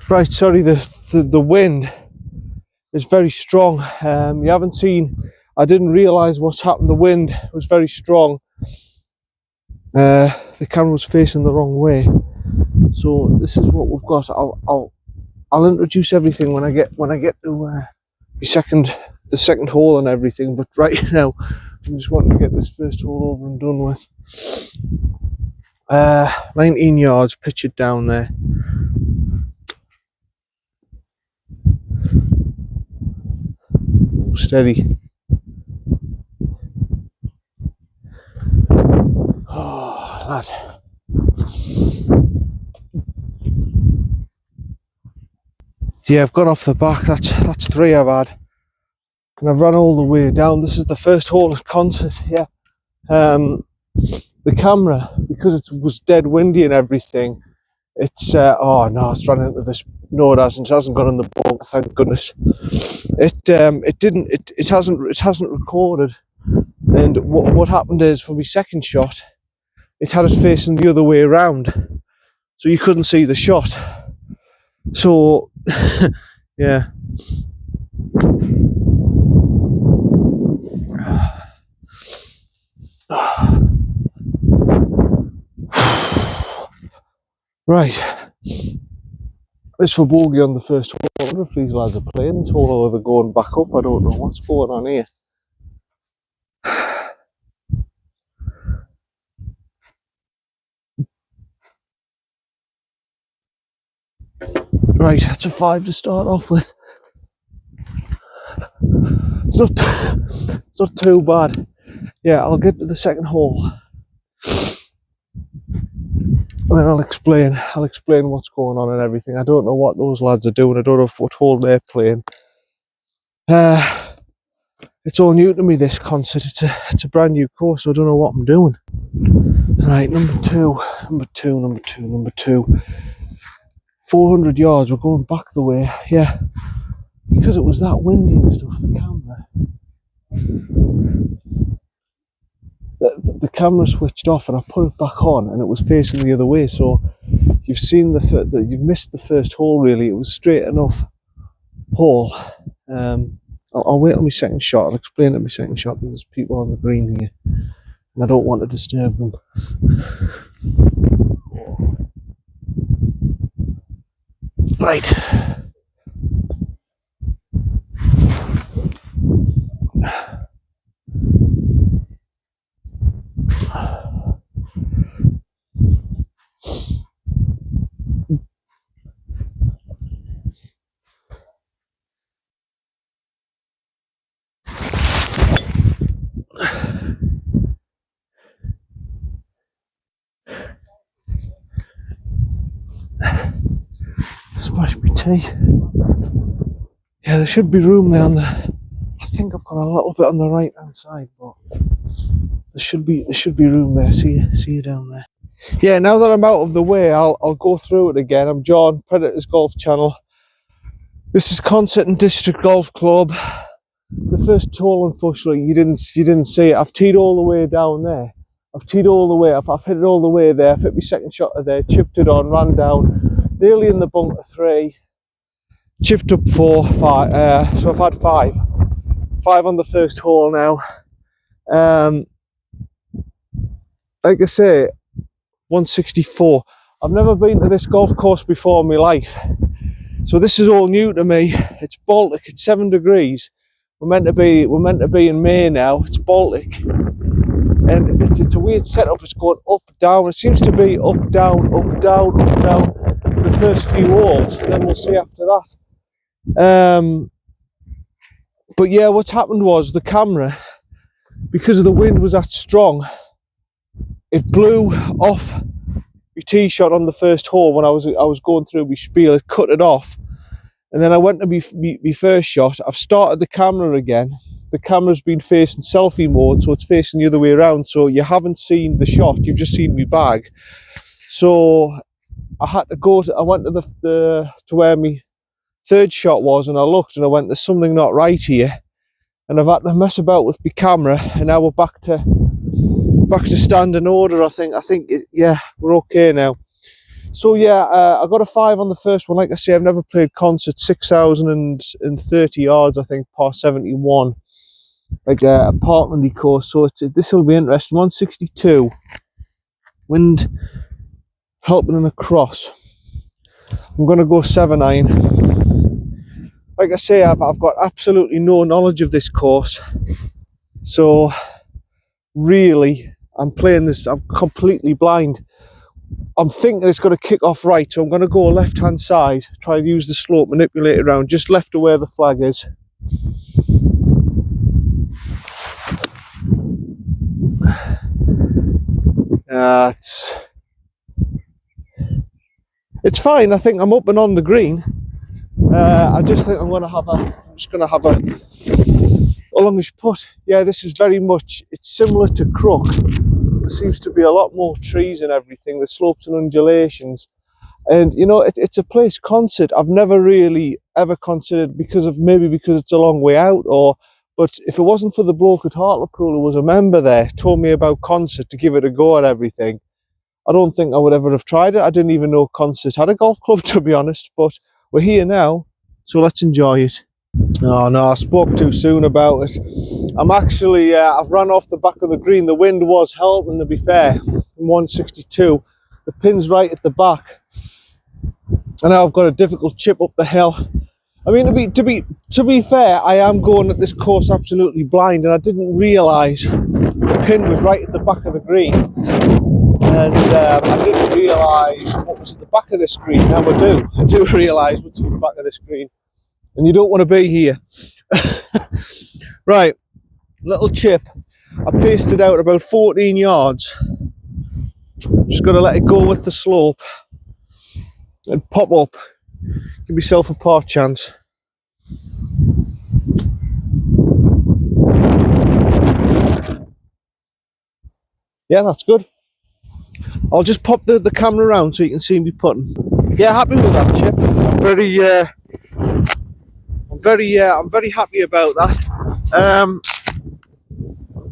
Right, sorry, the wind is very strong. You haven't seen, I didn't realise what's happened. The wind was very strong. The camera was facing the wrong way. So this is what we've got. I'll introduce everything when I get to the second hole and everything. But right now, I'm just wanting to get this first hole over and done with. 19 yards, pitch it down there. Steady. Oh, lad. Yeah, I've got off the back. That's 3 I've had, and I've run all the way down. This is the first hole at Consett. Yeah. The camera, because it was dead windy and everything, it's oh no, it's run into this. No, it hasn't. It hasn't gone in the boat. Thank goodness. It hasn't recorded. And what happened is, for my second shot, it had it facing the other way around, so you couldn't see the shot. So yeah. Right. This for bogey on the first hole. I wonder if these lads are playing this hole or they're going back up. I don't know what's going on here. Right, that's a 5 to start off with. It's not too bad. Yeah, I'll get to the second hole. And then I'll explain what's going on and everything. I don't know what those lads are doing. I don't know what hole they're playing. It's all new to me, this Consett. It's a brand new course, so I don't know what I'm doing. Right, number two. 400 yards, we're going back the way. Yeah, because it was that windy and stuff, the camera. The camera switched off and I put it back on and it was facing the other way, so you've seen you've missed the first hole really. It was straight enough hole. I'll wait on my second shot. I'll explain at my second shot because there's people on the green here and I don't want to disturb them. Right. Smash my tea. Yeah, there should be room there on the. I think I've got a little bit on the right hand side, but there should be room there. See you down there. Yeah, now that I'm out of the way, I'll go through it again. I'm John, Predators Golf Channel. This is Consett and District Golf Club. The first hole, unfortunately, you didn't see it. I've teed all the way down there. I've teed all the way up. I've hit it all the way there. I've hit my second shot of there, chipped it on, ran down, nearly in the bunker 3, chipped up 4, 5. So I've had 5 on the first hole now. Like I say, 164. I've never been to this golf course before in my life, so this is all new to me. It's Baltic. It's 7 degrees. We're meant to be in May now. It's Baltic, and it's a weird setup. It's going up, down. It seems to be up, down, up, down, up, down the first few holes, and then we'll see after that. But yeah, what's happened was the camera, because the wind was that strong, it blew off my tee shot on the first hole when I was going through my spiel. It cut it off, and then I went to my first shot. I've started the camera again. The camera's been facing selfie mode, so it's facing the other way around. So you haven't seen the shot; you've just seen my bag. So I had to go. I went to to where my third shot was, and I looked, and I went, "There's something not right here," and I've had to mess about with my camera, and now we're back to standing order. I think yeah, we're okay now. So yeah, I got a 5 on the first one. Like I say, I've never played Consett. 6,030 yards, I think, par 71. Like a Parklandy course. So this will be interesting. 162. Wind helping and across. I'm going to go 7-iron. Like I say, I've got absolutely no knowledge of this course. So really, I'm playing this, I'm completely blind. I'm thinking it's going to kick off right, so I'm going to go left hand side, try and use the slope, manipulate it around, just left of where the flag is. It's fine. I think I'm up and on the green. I just think I'm just going to have a longish putt. Yeah, this is very much, it's similar to Crook. There seems to be a lot more trees and everything, the slopes and undulations. And you know, it's a place, Consett, I've never really ever considered, because it's a long way out, but if it wasn't for the bloke at Hartlepool who was a member there, told me about Consett to give it a go and everything, I don't think I would ever have tried it. I didn't even know Consett had a golf club, to be honest, but we're here now, so let's enjoy it. Oh no, I spoke too soon about it. I'm actually, I've run off the back of the green. The wind was helping, to be fair. 162. The pin's right at the back. And now I've got a difficult chip up the hill. I mean, to be fair, I am going at this course absolutely blind, and I didn't realise the pin was right at the back of the green. And I didn't realise what was at the back of this green. Now I do realise what's at the back of this green. And you don't want to be here. Right, little chip. I paced it out about 14 yards. Just got to let it go with the slope and pop up. Give yourself a par chance. Yeah, that's good. I'll just pop the camera around so you can see me putting. Yeah, happy with that chip. I'm very happy about that.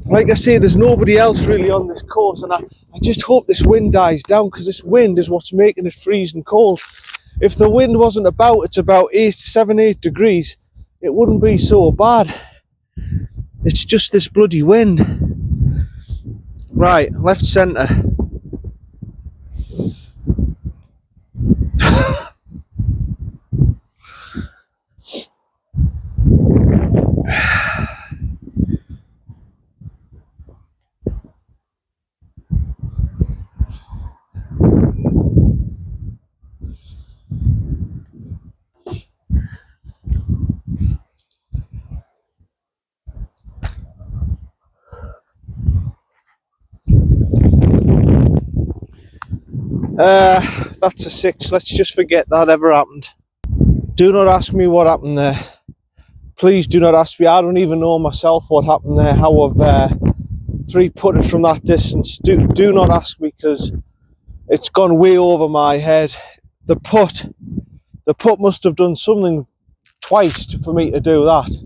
Like I say, there's nobody else really on this course, and I just hope this wind dies down, because this wind is what's making it freezing cold. If the wind wasn't about, it's about 7-8 degrees, it wouldn't be so bad. It's just this bloody wind. Right, left centre. That's a 6. Let's just forget that ever happened. Do not ask me what happened there. Please do not ask me. I don't even know myself what happened there. How I've 3-putted from that distance. Do not ask me, because it's gone way over my head. The putt must have done something twice for me to do that.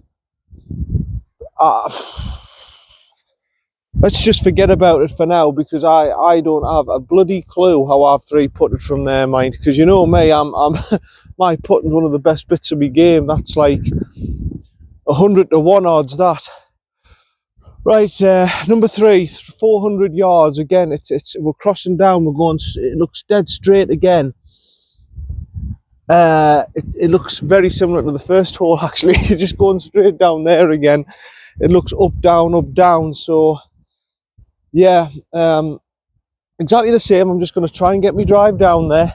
Let's just forget about it for now, because I don't have a bloody clue how I've 3-putted from there, mind. Because you know me, I'm my putting's one of the best bits of my game. That's like 100 to 1 odds, that. Right, number 3, 400 yards again. We're crossing down. We're going. It looks dead straight again. It looks very similar to the first hole, actually. You're just going straight down there again. It looks up, down. So yeah, exactly the same. I'm just going to try and get me drive down there.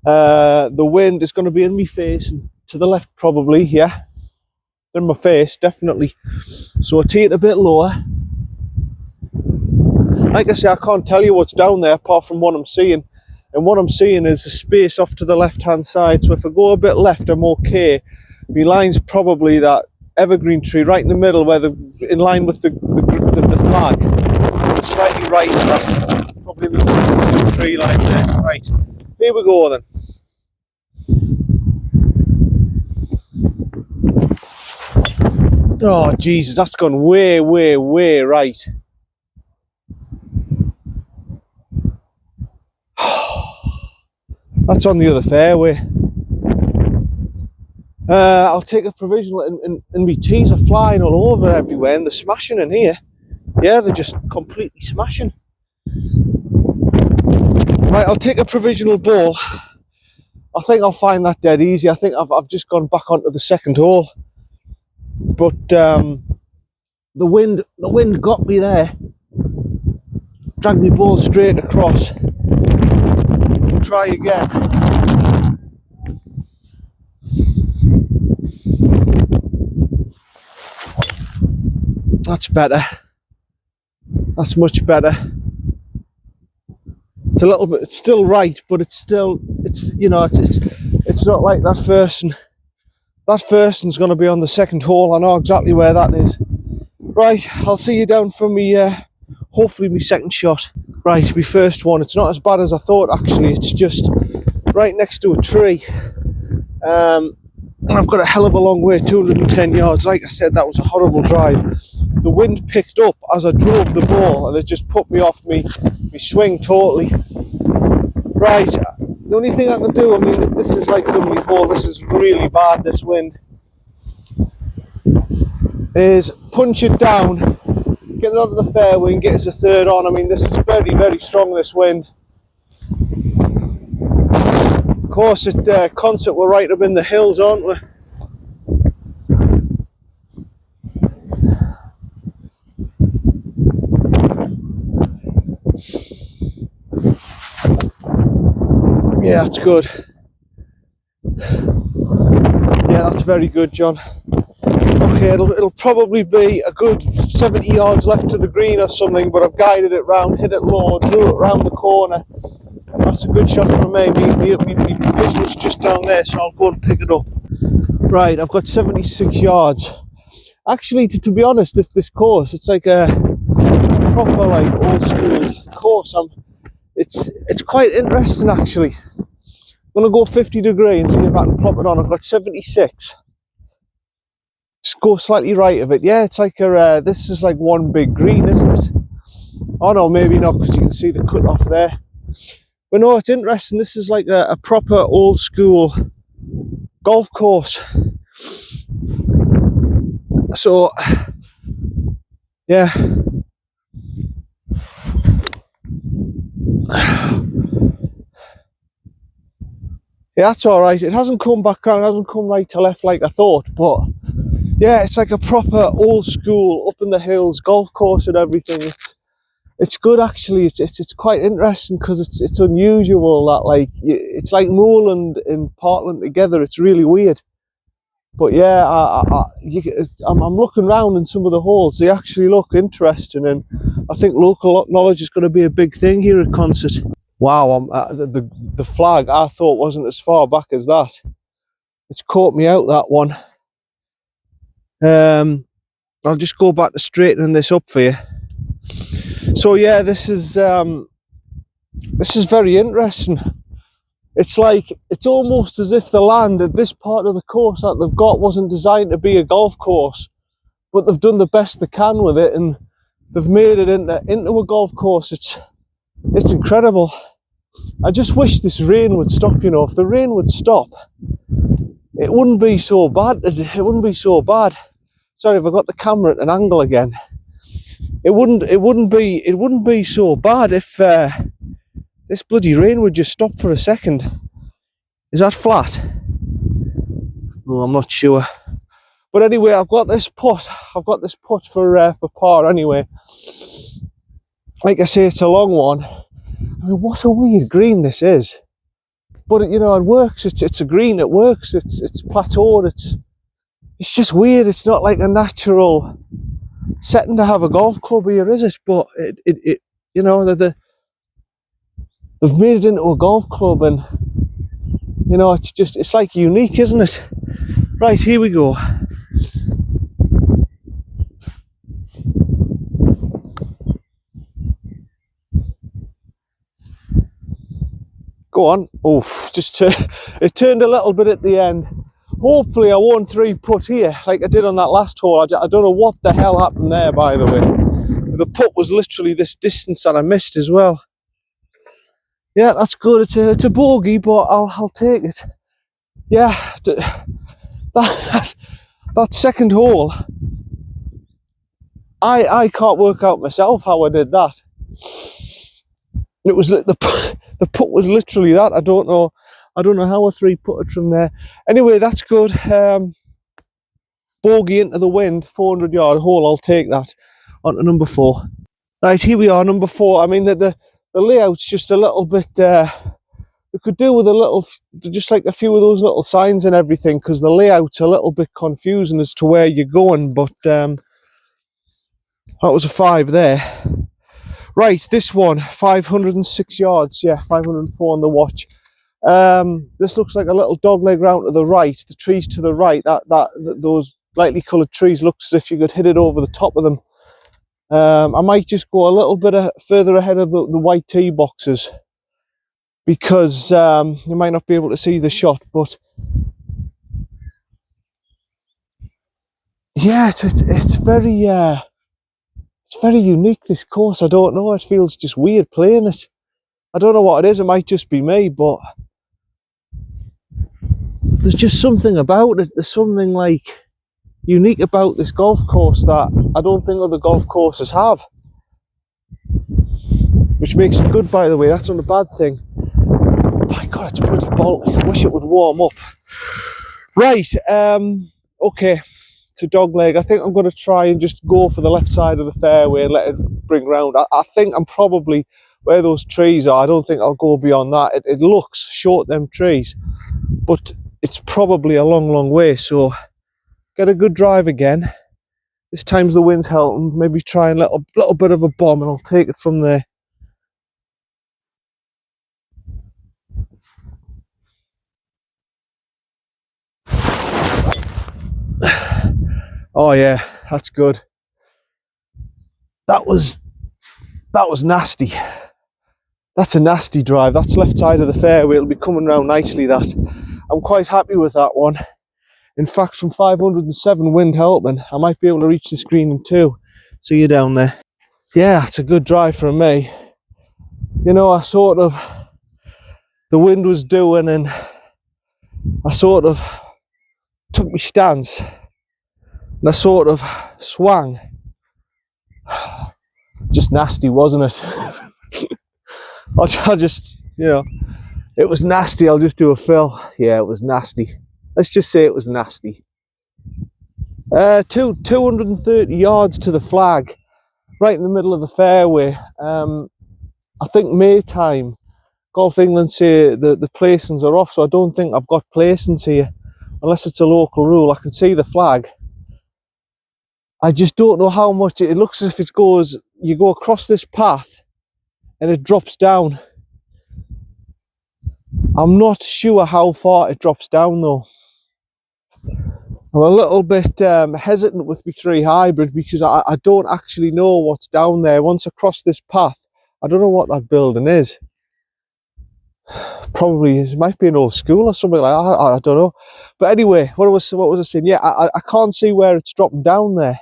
The wind is going to be in my face, and to the left probably, yeah. In my face, definitely. So I tee it a bit lower. Like I say, I can't tell you what's down there apart from what I'm seeing. And what I'm seeing is the space off to the left-hand side. So if I go a bit left, I'm okay. My line's probably that evergreen tree right in the middle, where in line with the flag. It's slightly right of that. Probably the tree line there. Right. Here we go then. Oh Jesus, that's gone way right. That's on the other fairway. I'll take a provisional, and my tees are flying all over everywhere, and they're smashing in here. Yeah, they're just completely smashing. Right, I'll take a provisional ball. I think I'll find that dead easy. I think I've just gone back onto the second hole, but the wind got me there. Dragged me ball straight across. We'll try again. That's better. That's much better. It's a little bit, it's still right, but it's still, it's not like that first one. That first one's going to be on the second hole. I know exactly where that is. Right, I'll see you down for me, hopefully my second shot. Right, my first one. It's not as bad as I thought, actually. It's just right next to a tree. And I've got a hell of a long way, 210 yards. Like I said, that was a horrible drive. The wind picked up as I drove the ball, and it just put me off me swing totally. Right, the only thing I can do, I mean, this is like the only hole, this is really bad, this wind, is punch it down, get it onto the fairway and get us a third on. I mean, this is very, very strong, this wind. Of course, at Consett, we're right up in the hills, aren't we? Yeah, that's good. Yeah, that's very good, John. Okay, it'll probably be a good 70 yards left to the green or something, but I've guided it round, hit it low, drew it round the corner. That's a good shot from me. My provisional's just down there, so I'll go and pick it up. Right, I've got 76 yards. Actually, to be honest, this course, it's like a proper, like, old school course. It's quite interesting, actually. I'm going to go 50 degree and see if I can plop it on. I've got 76. Just go slightly right of it. Yeah, it's like this is like one big green, isn't it? Oh no, maybe not, because you can see the cut off there. But no, it's interesting. This is like a proper old school golf course. So, yeah. Yeah, that's all right. It hasn't come back around, it hasn't come right to left like I thought, but yeah, it's like a proper old school, up in the hills, golf course and everything. It's good, actually. It's quite interesting, because it's unusual that, like, it's like Moorland and Portland together. It's really weird. But yeah, I'm looking around in some of the holes. They actually look interesting, and I think local knowledge is going to be a big thing here at Consett. Wow, the flag I thought wasn't as far back as that. It's caught me out, that one. I'll just go back to straightening this up for you. So yeah, this is very interesting. It's like, it's almost as if the land at this part of the course that they've got wasn't designed to be a golf course, but they've done the best they can with it, and they've made it into a golf course. It's incredible. I just wish this rain would stop, you know. If the rain would stop, it wouldn't be so bad. It wouldn't be so bad. Sorry if I got the camera at an angle again. It wouldn't be so bad if this bloody rain would just stop for a second. Is that flat? No, I'm not sure. But anyway, I've got this putt. For par anyway. Like I say, it's a long one. I mean, what a weird green this is. But you know, it works. It's a green. It works. It's plateaued. It's just weird. It's not like a natural setting to have a golf club here, is it? But it you know, they've made it into a golf club, and you know, it's like unique, isn't it? Right, here we go. Go on. Oh, it turned a little bit at the end. Hopefully I won't three-putt here like I did on that last hole. I don't know what the hell happened there, by the way. The putt was literally this distance that I missed as well. Yeah, that's good. It's a bogey, but I'll take it. Yeah, that second hole, I can't work out myself how I did that. It was the putt was literally that. I don't know how a three putted from there. Anyway, that's good. Bogey into the wind, 400-yard hole. I'll take that. On to number 4. Right, here we are, number 4. I mean, the layout's just a little bit. We could do with a little, just like a few of those little signs and everything, because the layout's a little bit confusing as to where you're going. But that was a 5 there. Right, this one, 506 yards. Yeah, 504 on the watch. This looks like a little dogleg round to the right. The trees to the right, those lightly coloured trees, looks as if you could hit it over the top of them. I might just go a little bit further ahead of the white tee boxes, because you might not be able to see the shot, but yeah, it's very unique, this course. I don't know, it feels just weird playing it. I don't know what it is, it might just be me, but there's just something about it. There's something like unique about this golf course that I don't think other golf courses have, which makes it good, by the way. That's not a bad thing. My God, it's pretty Baltic. I wish it would warm up. Right, okay, it's a dog leg. I think I'm going to try and just go for the left side of the fairway and let it bring round. I think I'm probably where those trees are. I don't think I'll go beyond that. It looks short, them trees, but it's probably a long way. So get a good drive again. This time's the wind's helping. Maybe try and let a little bit of a bomb, and I'll take it from there. Oh yeah, that's good. That was nasty. That's a nasty drive. That's left side of the fairway. It'll be coming round nicely, that. I'm quite happy with that one. In fact, from 507 wind helping, I might be able to reach the green in 2. See you down there. Yeah, it's a good drive from me. You know, the wind was doing, and I sort of took my stance, and I sort of swung. Just nasty, wasn't it? I'll just, you know, it was nasty. I'll just do a fill. Yeah, it was nasty. Let's just say it was nasty. 230 yards to the flag, right in the middle of the fairway. I think May time, Golf England say the placings are off, so I don't think I've got placings here, unless it's a local rule. I can see the flag. I just don't know how much. It looks as if it goes, you go across this path and it drops down. I'm not sure how far it drops down though. I'm a little bit hesitant with my 3 hybrid, because I don't actually know what's down there. Once I cross this path, I don't know what that building is. Probably it might be an old school or something like that. I don't know. But anyway, what was I saying? Yeah, I can't see where it's dropping down there.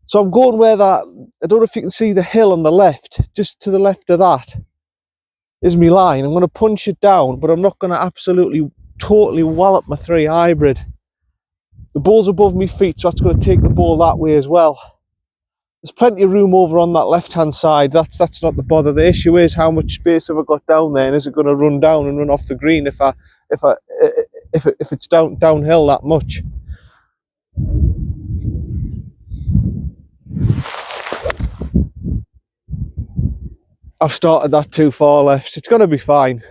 So I'm going where that, I don't know if you can see the hill on the left, just to the left of that is my line. I'm going to punch it down, but I'm not going to absolutely, totally wallop my 3 hybrid. The ball's above my feet, so that's going to take the ball that way as well. There's plenty of room over on that left-hand side. That's not the bother. The issue is how much space have I got down there, and is it going to run down and run off the green if it's downhill that much? I've started that too far left. It's going to be fine.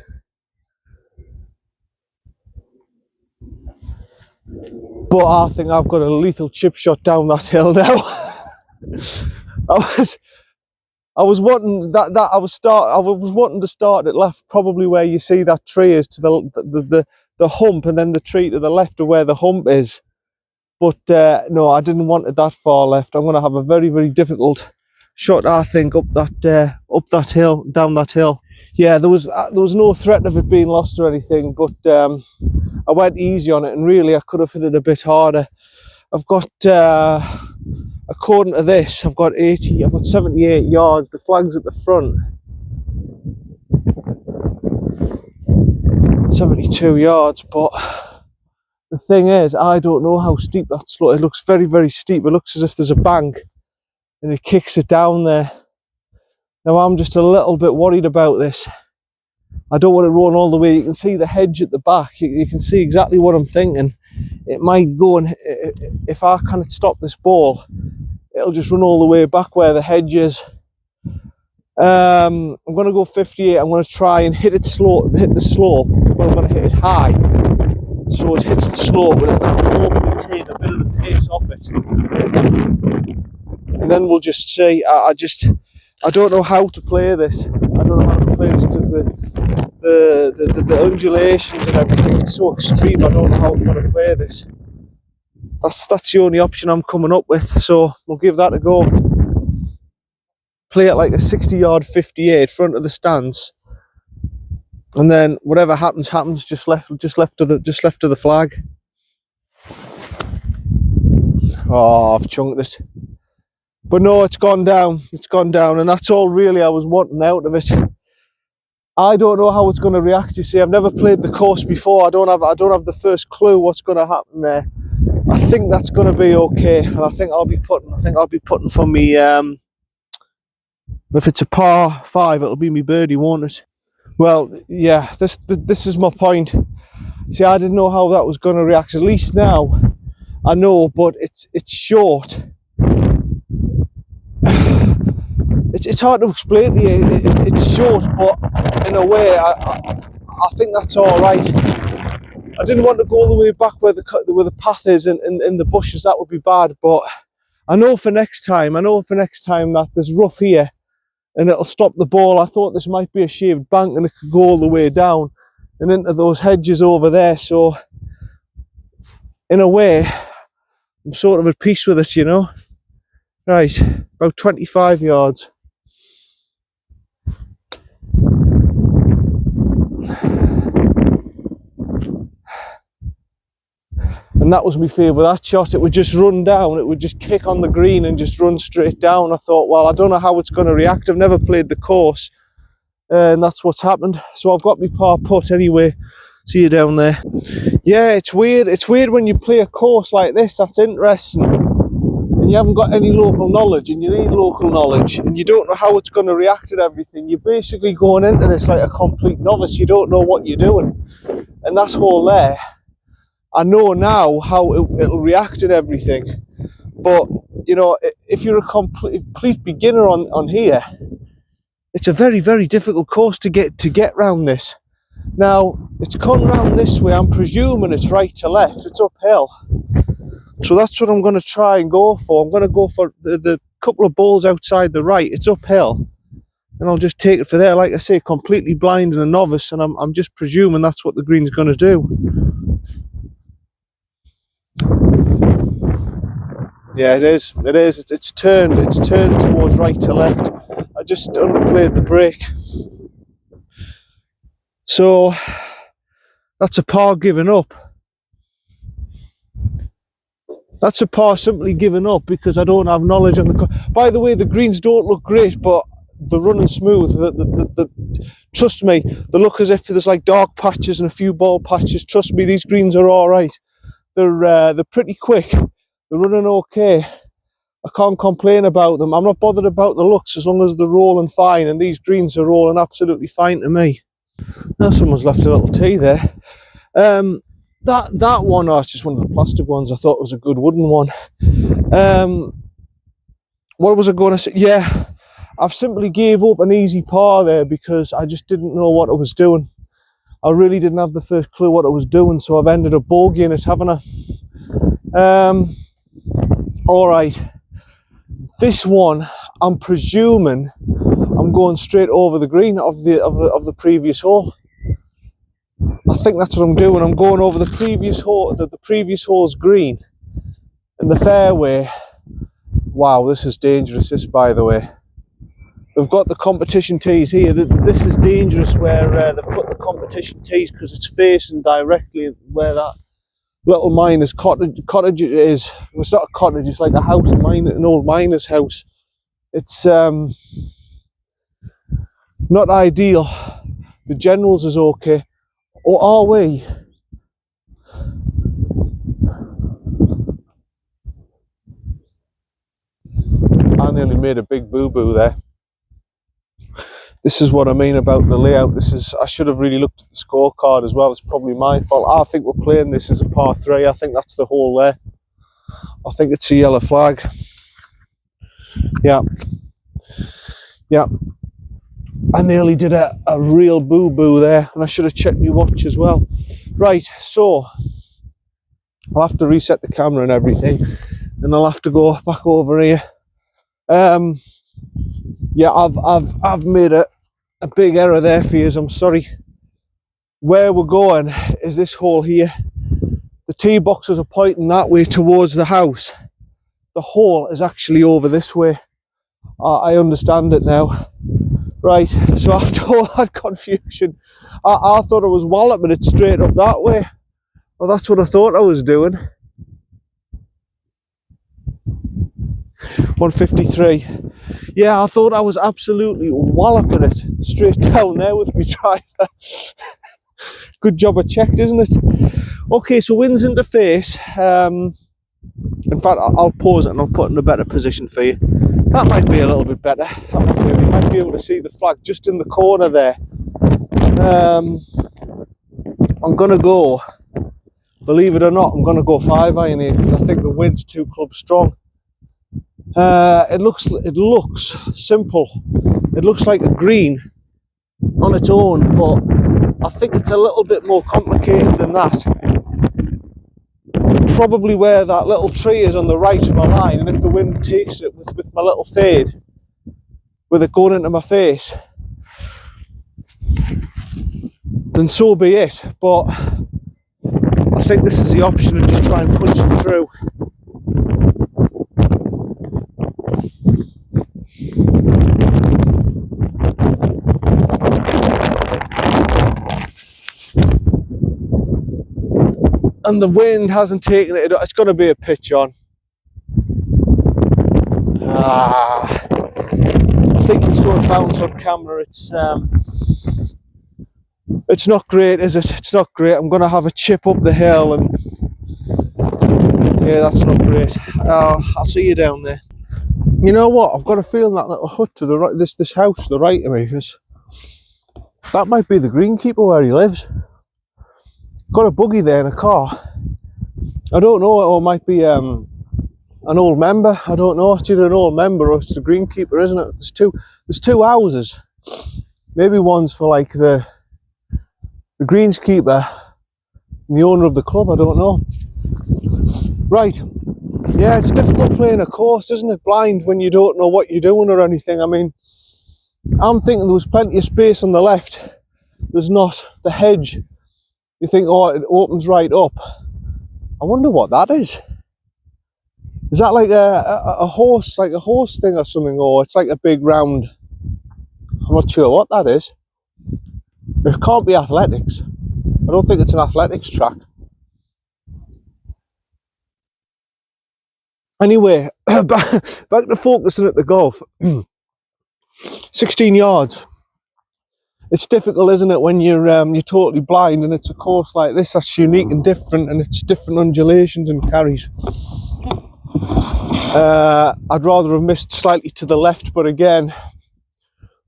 But I think I've got a lethal chip shot down that hill now. I was wanting I was wanting to start it left, probably where you see that tree is, to the hump, and then the tree to the left of where the hump is. But no, I didn't want it that far left. I'm going to have a very, very difficult shot, I think, up that hill, down that hill. Yeah, there was no threat of it being lost or anything, but I went easy on it, and really I could have hit it a bit harder. I've got, according to this, I've got 78 yards. The flag's at the front. 72 yards, but the thing is, I don't know how steep that slope. It looks very, very steep. It looks as if there's a bank and it kicks it down there. Now I'm just a little bit worried about this. I don't want to run all the way. You can see the hedge at the back. You can see exactly what I'm thinking. It might go, and if I can't stop this ball, it'll just run all the way back where the hedge is. I'm going to go 58. I'm going to try and hit the slope, but I'm going to hit it high, so it hits the slope, and that will hopefully take a bit of the pace off it. And then we'll just see. I don't know how to play this. I don't know how to play this because the undulations and everything, it's so extreme. I don't know how I'm going to play this. That's the only option I'm coming up with, so we'll give that a go. Play it like a 60-yard 58 front of the stands, and then whatever happens, just left of the flag. Oh, I've chunked it. But no, it's gone down, and that's all really I was wanting out of it. I don't know how it's going to react. You see, I've never played the course before. I don't have the first clue what's going to happen there. I think that's going to be okay, and I think I'll be putting for me. If it's a par 5, it'll be me birdie, won't it? Well, yeah. This is my point. See, I didn't know how that was going to react. At least now I know, but it's short. It's hard to explain to you. It's short, but in a way, I think that's all right. I didn't want to go all the way back where the path is in the bushes. That would be bad. But I know for next time that there's rough here, and it'll stop the ball. I thought this might be a shaved bank, and it could go all the way down and into those hedges over there. So, in a way, I'm sort of at peace with this, you know. Right, about 25 yards. And that was my fear with that shot. It would just run down, it would just kick on the green and just run straight down. I thought, well, I don't know how it's going to react. I've never played the course, and that's what's happened. So I've got my par putt anyway. See you down there. Yeah, it's weird. It's weird when you play a course like this that's interesting, and you haven't got any local knowledge, and you need local knowledge, and you don't know how it's going to react to everything. You're basically going into this like a complete novice. You don't know what you're doing, and that's all there. I know now how it'll react to everything, but you know, if you're a complete beginner on here, it's a very, very difficult course to get round this. Now it's gone round this way. I'm presuming it's right to left. It's uphill, so that's what I'm going to try and go for. I'm going to go for the couple of balls outside the right. It's uphill, and I'll just take it for there. Like I say, completely blind and a novice, and I'm just presuming that's what the green's going to do. Yeah, it is. It's turned towards right to left. I just underplayed the brake. So that's a par given up. That's a par simply given up because I don't have knowledge on the. By the way, the greens don't look great, but they're running smooth. Trust me, they look as if there's like dark patches and a few ball patches. Trust me, these greens are all right. They're pretty quick. They're running okay. I can't complain about them. I'm not bothered about the looks as long as they're rolling fine, and these greens are rolling absolutely fine to me. Now someone's left a little tee there. That one, it's just one of the plastic ones. I thought it was a good wooden one. What was I going to say? Yeah, I've simply gave up an easy par there because I just didn't know what I was doing. I really didn't have the first clue what I was doing, so I've ended up bogeying it, haven't I? All right, this one, I'm presuming I'm going straight over the green of the previous hole. I think that's what I'm doing. I'm going over the previous hole, the previous hole's green in the fairway. Wow, this is dangerous. This, by the way, they've got the competition tees here. This is dangerous where they've put the competition tees because it's facing directly where that little miner's cottage is. It's not a cottage, it's like a house, an old miner's house. It's not ideal. The generals is okay. Or are we? I nearly made a big boo-boo there. This is what I mean about the layout. I should have really looked at the scorecard as well. It's probably my fault. I think we're playing this as a par 3. I think that's the hole there. I think it's a yellow flag. Yeah. Yeah. I nearly did a real boo-boo there, and I should have checked my watch as well. Right, so I'll have to reset the camera and everything, and I'll have to go back over here. Yeah, I've made a big error there for you. I'm sorry. Where we're going is this hole here. The tee boxes are pointing that way towards the house. The hole is actually over this way. I understand it now. Right, so after all that confusion, I thought I was walloping it straight up that way. Well, that's what I thought I was doing. 153. Yeah, I thought I was absolutely walloping it straight down there with my driver. Good job I checked, isn't it? Okay, so wind's into face. In fact, I'll pause it and I'll put it in a better position for you. That might be a little bit better. You might be able to see the flag just in the corner there. I'm going to go, believe it or not, I'm going to go 5-iron here because I think the wind's 2 clubs strong. It looks simple. It looks like a green on its own, but I think it's a little bit more complicated than that. Probably where that little tree is on the right of my line, and if the wind takes it with my little fade, with it going into my face, then so be it. But I think this is the option of just try and punch it through. And the wind hasn't taken it. It's going to be a pitch on. I think you saw it bounce on camera. It's not great, is it? It's not great. I'm going to have a chip up the hill, and yeah, that's not great. I'll see you down there. You know what? I've got a feeling that little hut to the right, this house to the right of me, because that might be the greenkeeper where he lives. Got a buggy there in a car. I don't know, or it might be an old member. I don't know. It's either an old member or it's the greenkeeper, isn't it? There's two houses. Maybe one's for like the greenskeeper and the owner of the club. I don't know. Right. Yeah, it's difficult playing a course, isn't it? Blind when you don't know what you're doing or anything. I mean, I'm thinking there was plenty of space on the left. There's not. The hedge. You think, oh, it opens right up. I wonder what that is. Is that like a horse, like a horse thing or something, or it's like a big round? I'm not sure what that is. It can't be athletics. I don't think it's an athletics track. Anyway, back to focusing at the golf. 16 yards. It's difficult, isn't it, when you're totally blind and it's a course like this that's unique and different, and it's different undulations and carries. I'd rather have missed slightly to the left, but again,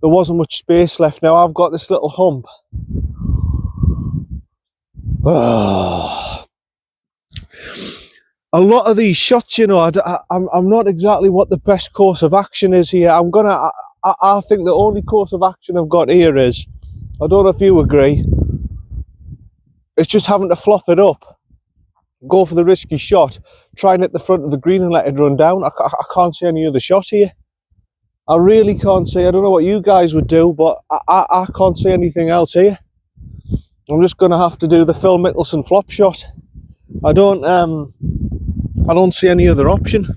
there wasn't much space left. Now I've got this little hump. A lot of these shots, you know, I'm not exactly what the best course of action is here. I think the only course of action I've got here is, I don't know if you agree, it's just having to flop it up, go for the risky shot, try and hit the front of the green and let it run down. I can't see any other shot here. I really can't see. I don't know what you guys would do, but I can't see anything else here. I'm just going to have to do the Phil Mickelson flop shot. I don't see any other option.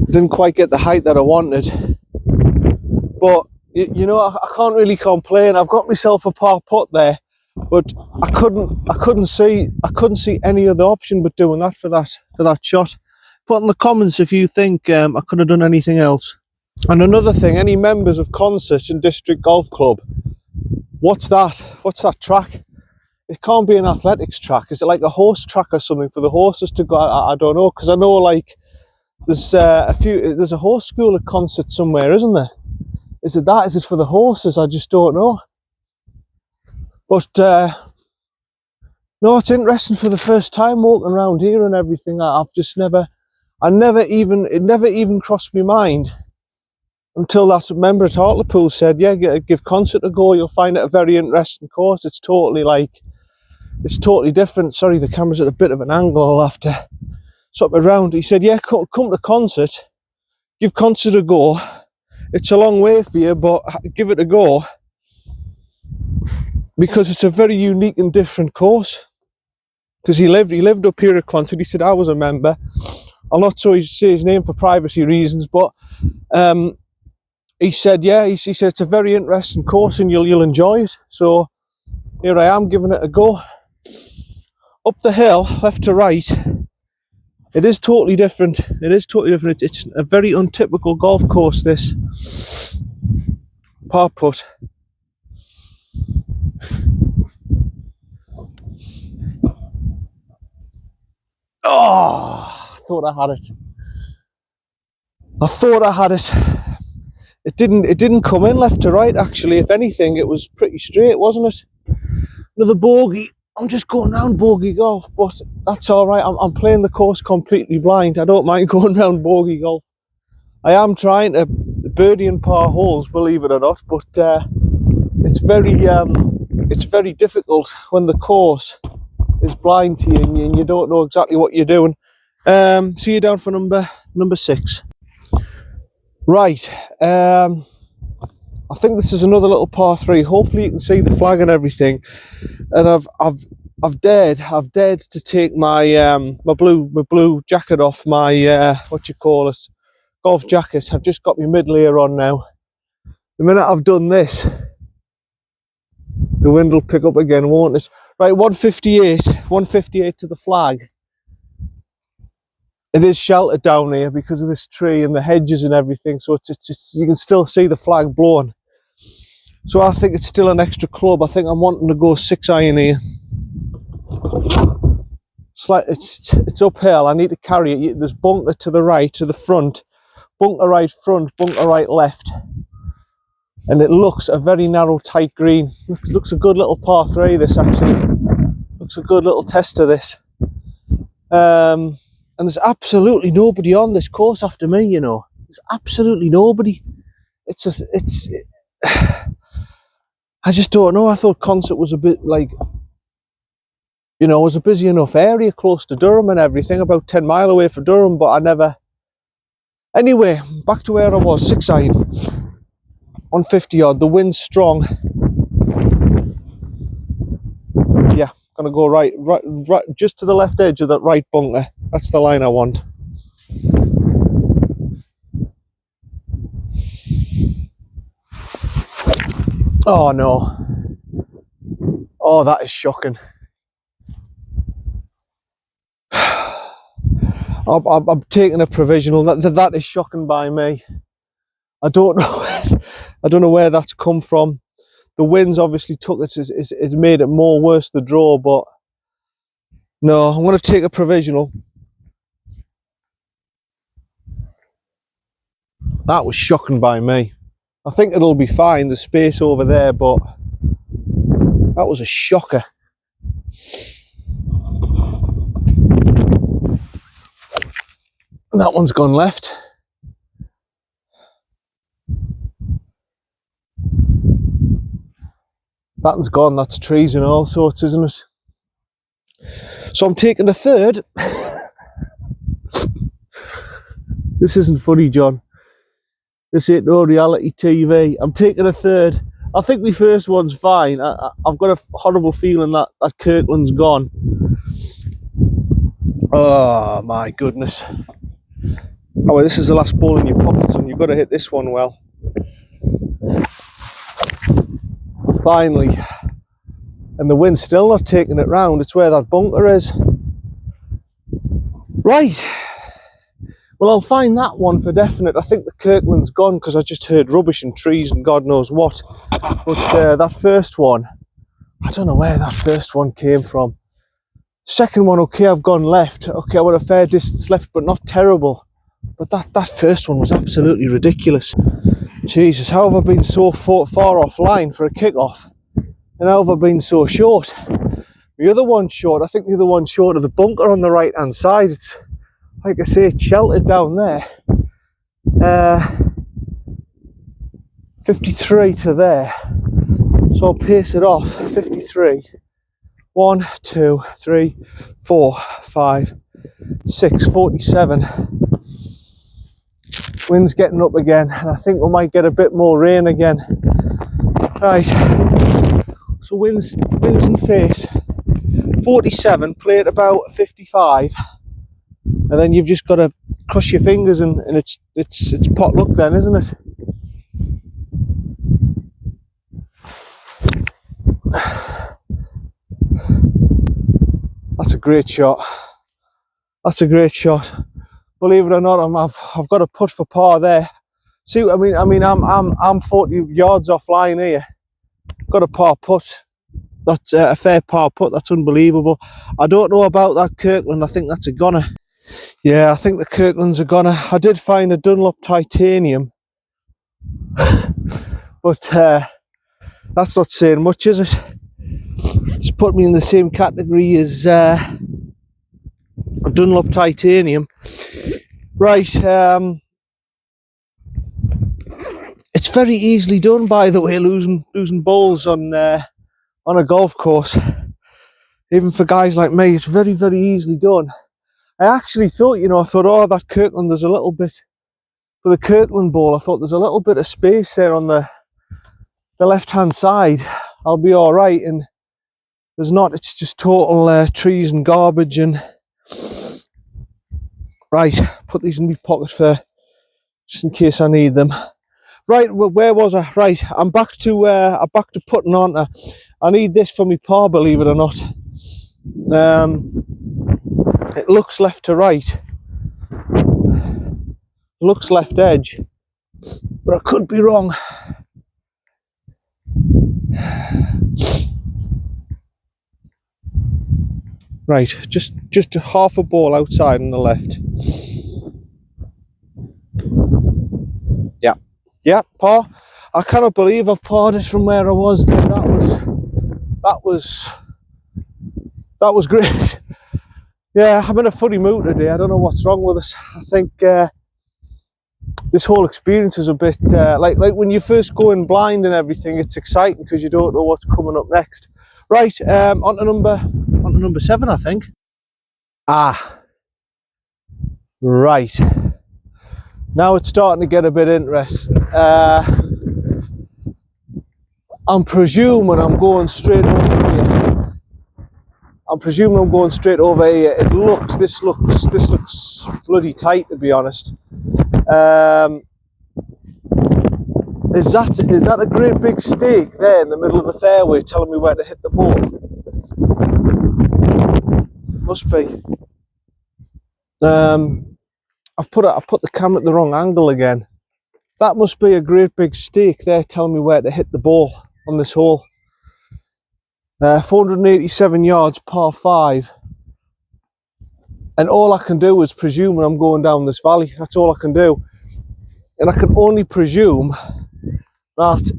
Didn't quite get the height that I wanted, but you know, I can't really complain. I've got myself a par putt there, but But I couldn't see any other option but doing that for that shot. Put in the comments if you think I could have done anything else. And another thing, any members of Consett and District Golf Club, what's that? What's that track? It can't be an athletics track. Is it like a horse track or something for the horses to go? I don't know, because I know like there's a horse school at Consett somewhere, isn't there? Is it that? Is it for the horses? I just don't know. But no, it's interesting for the first time walking around here and everything. It never even crossed my mind until that member at Hartlepool said, yeah, give Consett a go, you'll find it a very interesting course. It's totally different. Sorry, the camera's at a bit of an angle, I'll have to swap it around. He said, yeah, come to Consett, give Consett a go. It's a long way for you, but give it a go, because it's a very unique and different course. Because he lived up here at Consett. He said, I was a member. I'll not say his name for privacy reasons, but he said, yeah, he said it's a very interesting course and you'll enjoy it. So here I am giving it a go. Up the hill, left to right, it is totally different. It's a very untypical golf course, this. Par putt. Oh, I thought I had it. It didn't come in left to right, actually. If anything, it was pretty straight, wasn't it? Another bogey. I'm just going round bogey golf, but that's all right. I'm playing the course completely blind. I don't mind going round bogey golf. I am trying to birdie and par holes, believe it or not, but it's very difficult when the course is blind to you and you don't know exactly what you're doing. See you down for number 6. Right, I think this is another little par 3. Hopefully you can see the flag and everything. And I've dared to take my my blue jacket off, my golf jacket. I've just got my mid layer on now. The minute I've done this, the wind will pick up again, won't it? Right, 158 to the flag. It is sheltered down here because of this tree and the hedges and everything, so it's you can still see the flag blowing. So I think it's still an extra club. I think I'm wanting to go 6 iron here. It's uphill. I need to carry it. There's bunker to the right, to the front, bunker right front, bunker right left, and it looks a very narrow, tight green. Looks a good little par 3. This actually looks a good little tester. This. And there's absolutely nobody on this course after me, you know. There's absolutely nobody. I just don't know. I thought Consett was a bit like, you know, was a busy enough area close to Durham and everything, about 10 mile away from Durham, but I never. Anyway, back to where I was, 6 iron, 150 odd. The wind's strong. Yeah, gonna go right, just to the left edge of that right bunker. That's the line I want. Oh no. Oh, that is shocking. I'm taking a provisional. That is shocking by me. I don't know where that's come from. The winds obviously took it. It's made it more worse, the draw, but no, I'm going to take a provisional. That was shocking by me. I think it'll be fine, the space over there, but that was a shocker. And that one's gone left. That one's gone, that's trees and all sorts, isn't it? So I'm taking a third. This isn't funny, John. This ain't no reality TV. I'm taking a third. I think my first one's fine. I've got a horrible feeling that Kirkland's gone. Oh my goodness. Oh, well, this is the last ball in your pockets and you've got to hit this one well. Finally. and the wind's still not taking it round. It's where that bunker is. Right, well, I'll find that one for definite. I think the Kirkland's gone because I just heard rubbish and trees and God knows what. But that first one, I don't know where that first one came from. Second one, okay, I've gone left. Okay, I went a fair distance left, but not terrible. But that first one was absolutely ridiculous. Jesus, how have I been so far offline for a kick-off? And how have I been so short? The other one's short. I think the other one's short of the bunker on the right-hand side. It's, like I say, it's sheltered down there. 53 to there. So I'll pace it off. 53. 1, 2, 3, 4, 5, 6, 47. Wind's getting up again, and I think we might get a bit more rain again. Right, so winds in face. 47, play at about 55, and then you've just got to cross your fingers, and it's pot luck then, isn't it? That's a great shot. That's a great shot. Believe it or not, I've got a putt for par there. See, I mean, I'm 40 yards offline here. Got a par putt. That's a fair par putt. That's unbelievable. I don't know about that Kirkland. I think that's a goner. Yeah, I think the Kirkland's a goner. I did find a Dunlop titanium, but that's not saying much, is it? It's put me in the same category as a Dunlop titanium. Right, it's very easily done, by the way, losing balls on a golf course. Even for guys like me, it's very, very easily done. I actually thought, oh, that Kirkland, there's a little bit, for the Kirkland ball, I thought there's a little bit of space there on the left-hand side. I'll be all right, and there's not. It's just total trees and garbage. And right, put these in my pocket for just in case I need them. Right, well, where was I? Right, I'm back to putting on. I need this for my par, believe it or not. It looks left to right. Looks left edge, but I could be wrong. Right, just half a ball outside on the left. Yeah, par. I cannot believe I've parred it from where I was there. That was great. Yeah, I'm in a funny mood today. I don't know what's wrong with us. I think this whole experience is a bit like when you first go in blind and everything. It's exciting because you don't know what's coming up next. Right, on to number 7, I think. Right. Now it's starting to get a bit interesting. I'm presuming I'm going straight over here. This looks bloody tight, to be honest. Is that a great big stake there in the middle of the fairway telling me where to hit the ball? Must be. I've put the camera at the wrong angle again. That must be a great big stake there telling me where to hit the ball on this hole. 487 yards, par 5. And all I can do is presume when I'm going down this valley. That's all I can do. And I can only presume that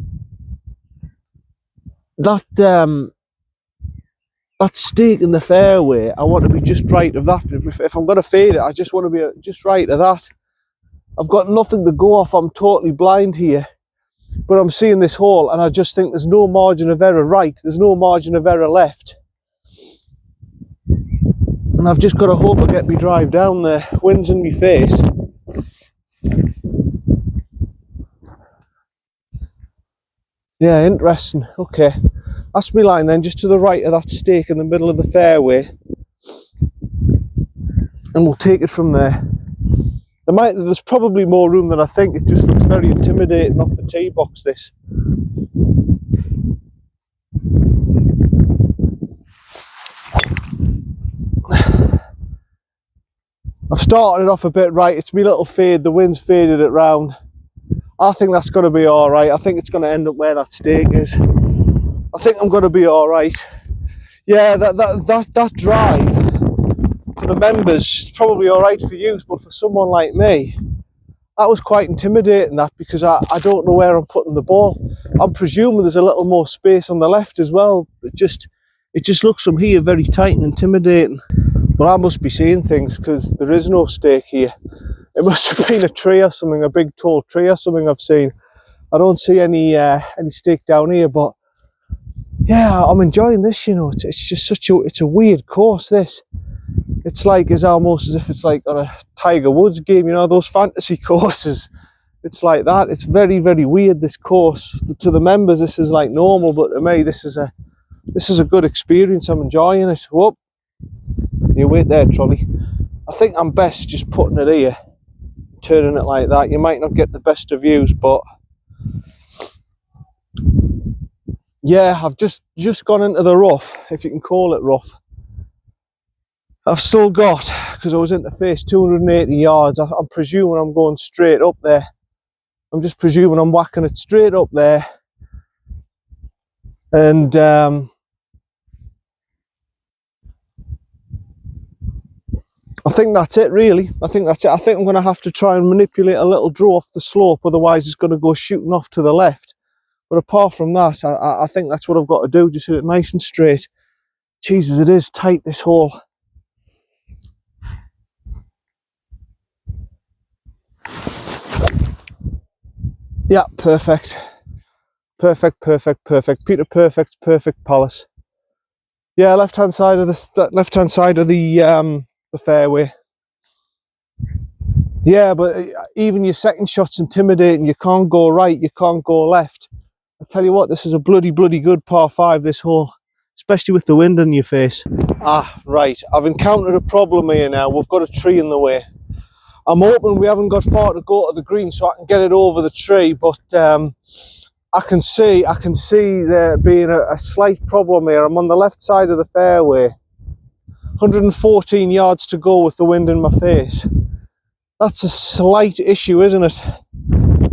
stake in the fairway, I want to be just right of that. If I'm going to fade it, I just want to be just right of that. I've got nothing to go off. I'm totally blind here. But I'm seeing this hole and I just think there's no margin of error right. There's no margin of error left. And I've just got to hope I get me drive down there. Wind's in my face. Yeah, interesting. Okay. That's my line then, just to the right of that stake in the middle of the fairway. And we'll take it from there. There's probably more room than I think. It just looks very intimidating off the tee box, this. I've started it off a bit right. It's me little fade. The wind's faded it round. I think that's going to be all right. I think it's going to end up where that stake is. I think I'm going to be all right. Yeah, that drive for the members is probably all right for you, but for someone like me, that was quite intimidating, that, because I don't know where I'm putting the ball. I'm presuming there's a little more space on the left as well. It just looks from here very tight and intimidating. But I must be seeing things, because there is no stake here. It must have been a tree or something, a big tall tree or something I've seen. I don't see any stake down here, but yeah, I'm enjoying this, you know. It's just it's a weird course, this. It's like, it's almost as if it's like on a Tiger Woods game, you know, those fantasy courses. It's like that. It's very, very weird, this course. To the members, this is like normal, but to me, this is a good experience. I'm enjoying it. Whoop. You wait there, trolley. I think I'm best just putting it here, turning it like that. You might not get the best of views, but yeah, I've just gone into the rough, if you can call it rough. I've still got, because I was interface 280 yards, I'm presuming I'm going straight up there. I'm just presuming I'm whacking it straight up there. And I think that's it, really. I think that's it. I think I'm going to have to try and manipulate a little draw off the slope, otherwise it's going to go shooting off to the left. But apart from that, I think that's what I've got to do, just hit it nice and straight. Jesus, it is tight, this hole. Yeah, perfect. Perfect. Peter Perfect's perfect Palace. Yeah, left hand side of the fairway. Yeah, but even your second shot's intimidating. You can't go right, you can't go left. I tell you what, this is a bloody good par 5, this hole, especially with the wind in your face. Ah, right, I've encountered a problem here now. We've got a tree in the way. I'm hoping we haven't got far to go to the green so I can get it over the tree, but I can see there being a slight problem here. I'm on the left side of the fairway, 114 yards to go with the wind in my face. That's a slight issue, isn't it?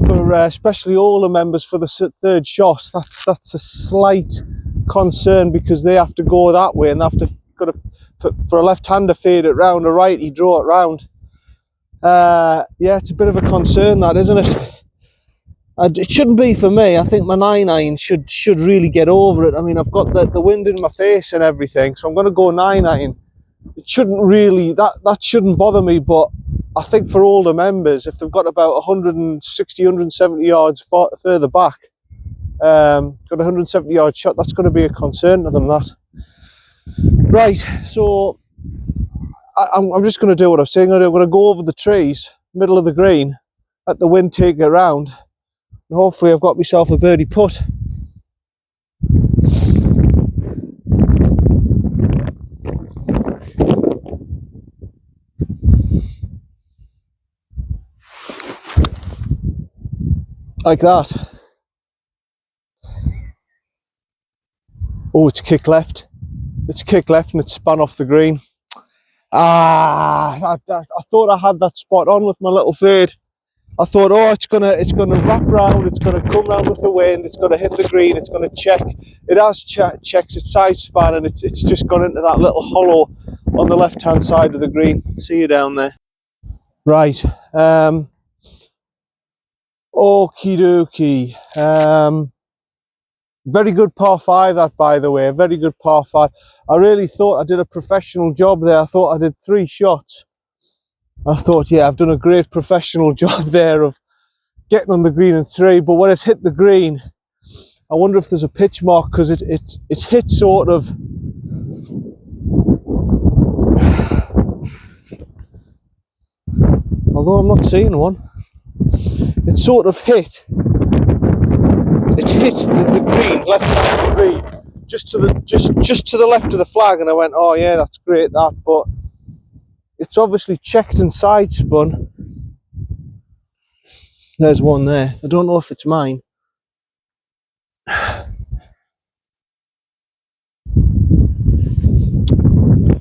For especially older members for the third shot, that's a slight concern, because they have to go that way and they have to for a left-hander fade it round, a righty draw it round. Yeah, it's a bit of a concern, that, isn't it? It shouldn't be for me. I think my 9-iron should really get over it. I mean, I've got the wind in my face and everything, so I'm going to go 9-iron. It shouldn't really, that shouldn't bother me, but I think for older members, if they've got about 160, 170 yards further back, got a 170 yard shot, that's going to be a concern to them, that. Right, so I'm just going to do what I'm saying. I'm going to go over the trees, middle of the green, let the wind take it around, and hopefully I've got myself a birdie putt. Like that. Oh, it's kick left. It's kick left and it's spun off the green. I thought I had that spot on with my little fade. I thought, oh, it's gonna wrap round, it's gonna come round with the wind, it's gonna hit the green, it's gonna check. It has checked, it's side span, and it's just gone into that little hollow on the left hand side of the green. See you down there. Right. Okie dokie. Very good par 5, that, by the way. Very good par 5. I really thought I did a professional job there. I thought I did 3 shots. I thought, yeah, I've done a great professional job there of getting on the green in 3. But when it hit the green, I wonder if there's a pitch mark, because it's hit sort of. Although I'm not seeing one. It's sort of hit. It hit the green, left side of the green, just to the left of the flag, and I went, oh yeah, that's great, that. But it's obviously checked and side spun. There's one there. I don't know if it's mine.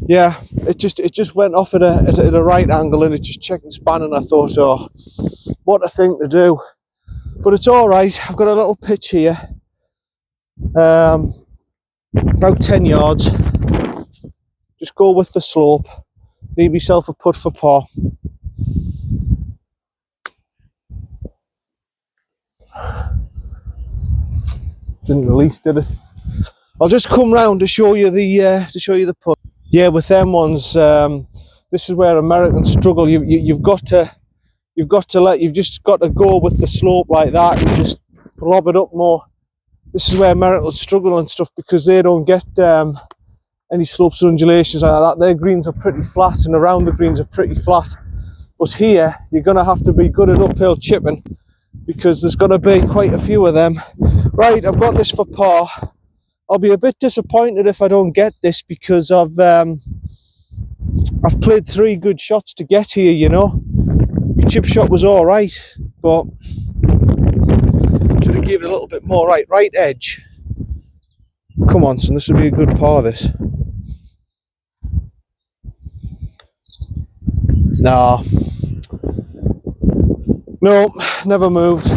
Yeah, it just went off at a right angle, and it just checked and span, and I thought, oh, what a thing to do. But it's all right. I've got a little pitch here, about 10 yards. Just go with the slope. Leave yourself a putt for par. Didn't release, did it? I'll just come round to show you the putt. Yeah, with them ones, this is where Americans struggle. You've just got to go with the slope like that and just lob it up more. This is where Americans struggle and stuff, because they don't get any slopes or undulations like that. Their greens are pretty flat, and around the greens are pretty flat. But here, you're going to have to be good at uphill chipping, because there's going to be quite a few of them. Right, I've got this for par. I'll be a bit disappointed if I don't get this, because I've played 3 good shots to get here, you know. My chip shot was all right, but should have given it a little bit more. Right edge. Come on, son, this would be a good par, this. Nah. No, never moved.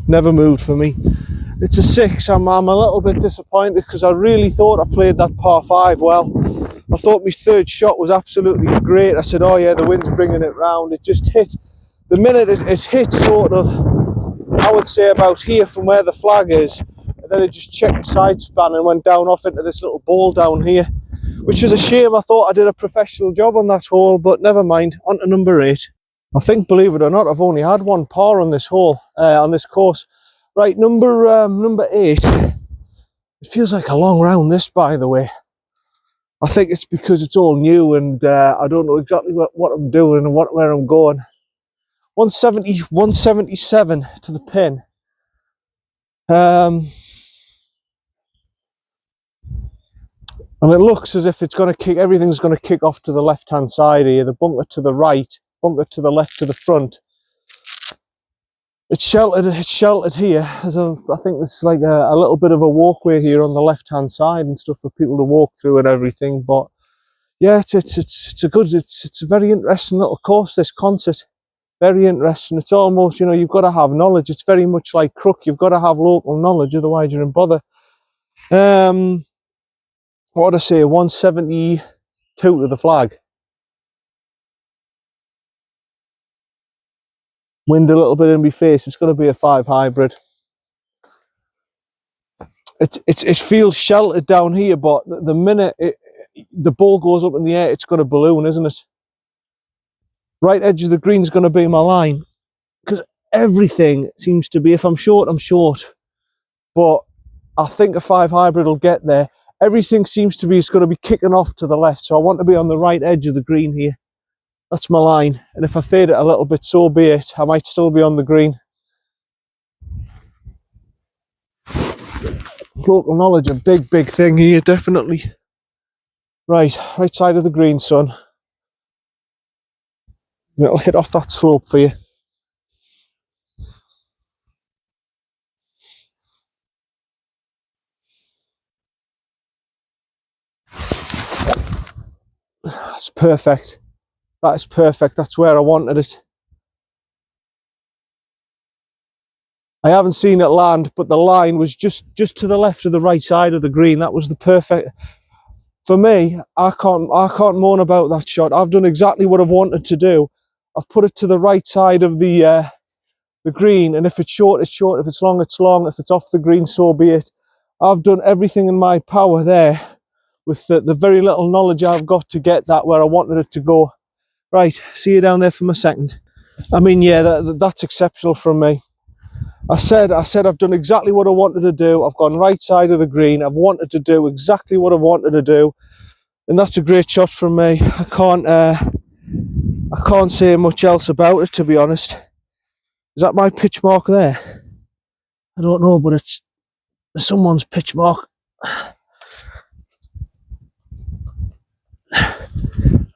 Never moved for me. It's a 6. I'm a little bit disappointed, because I really thought I played that par 5 well. I thought my 3rd shot was absolutely great. I said, oh yeah, the wind's bringing it round. It just hit. The minute it hit sort of, I would say about here from where the flag is, and then it just checked side span and went down off into this little bowl down here, which is a shame. I thought I did a professional job on that hole, but never mind. On to number 8. I think, believe it or not, I've only had 1 par on this hole, on this course. Right, number 8. It feels like a long round, this, by the way. I think it's because it's all new, and I don't know exactly what I'm doing and where I'm going. 170, 177 to the pin. And it looks as if it's going to kick. Everything's going to kick off to the left-hand side here. The bunker to the right, bunker to the left, to the front. It's sheltered here. I think there's like a little bit of a walkway here on the left-hand side and stuff for people to walk through and everything. But yeah, it's a very interesting little course, this Consett. Very interesting. It's almost, you know, you've got to have knowledge. It's very much like Crook. You've got to have local knowledge, otherwise you're in bother. What would I say? 172 to the flag. Wind a little bit in my face. It's going to be a 5 hybrid. It feels sheltered down here, but the minute the ball goes up in the air, it's going to balloon, isn't it? Right edge of the green is going to be my line, because everything seems to be, if I'm short, I'm short. But I think a 5 hybrid will get there. Everything seems to be, it's going to be kicking off to the left, so I want to be on the right edge of the green here. That's my line, and if I fade it a little bit, so be it. I might still be on the green. Local knowledge, a big thing here, definitely. Right side of the green, son. It'll hit off that slope for you. That's perfect. That is perfect. That's where I wanted it. I haven't seen it land, but the line was just to the left of the right side of the green. That was the perfect. For me, I can't moan about that shot. I've done exactly what I've wanted to do. I've put it to the right side of the green, and if it's short, it's short. If it's long, it's long. If it's off the green, so be it. I've done everything in my power there with the very little knowledge I've got to get that where I wanted it to go. Right, see you down there for my second. I mean, yeah, that's exceptional from me. I said I've done exactly what I wanted to do. I've gone right side of the green. I've wanted to do exactly what I wanted to do, and that's a great shot from me. I can't say much else about it, to be honest. Is that my pitch mark there? I don't know, but it's someone's pitch mark.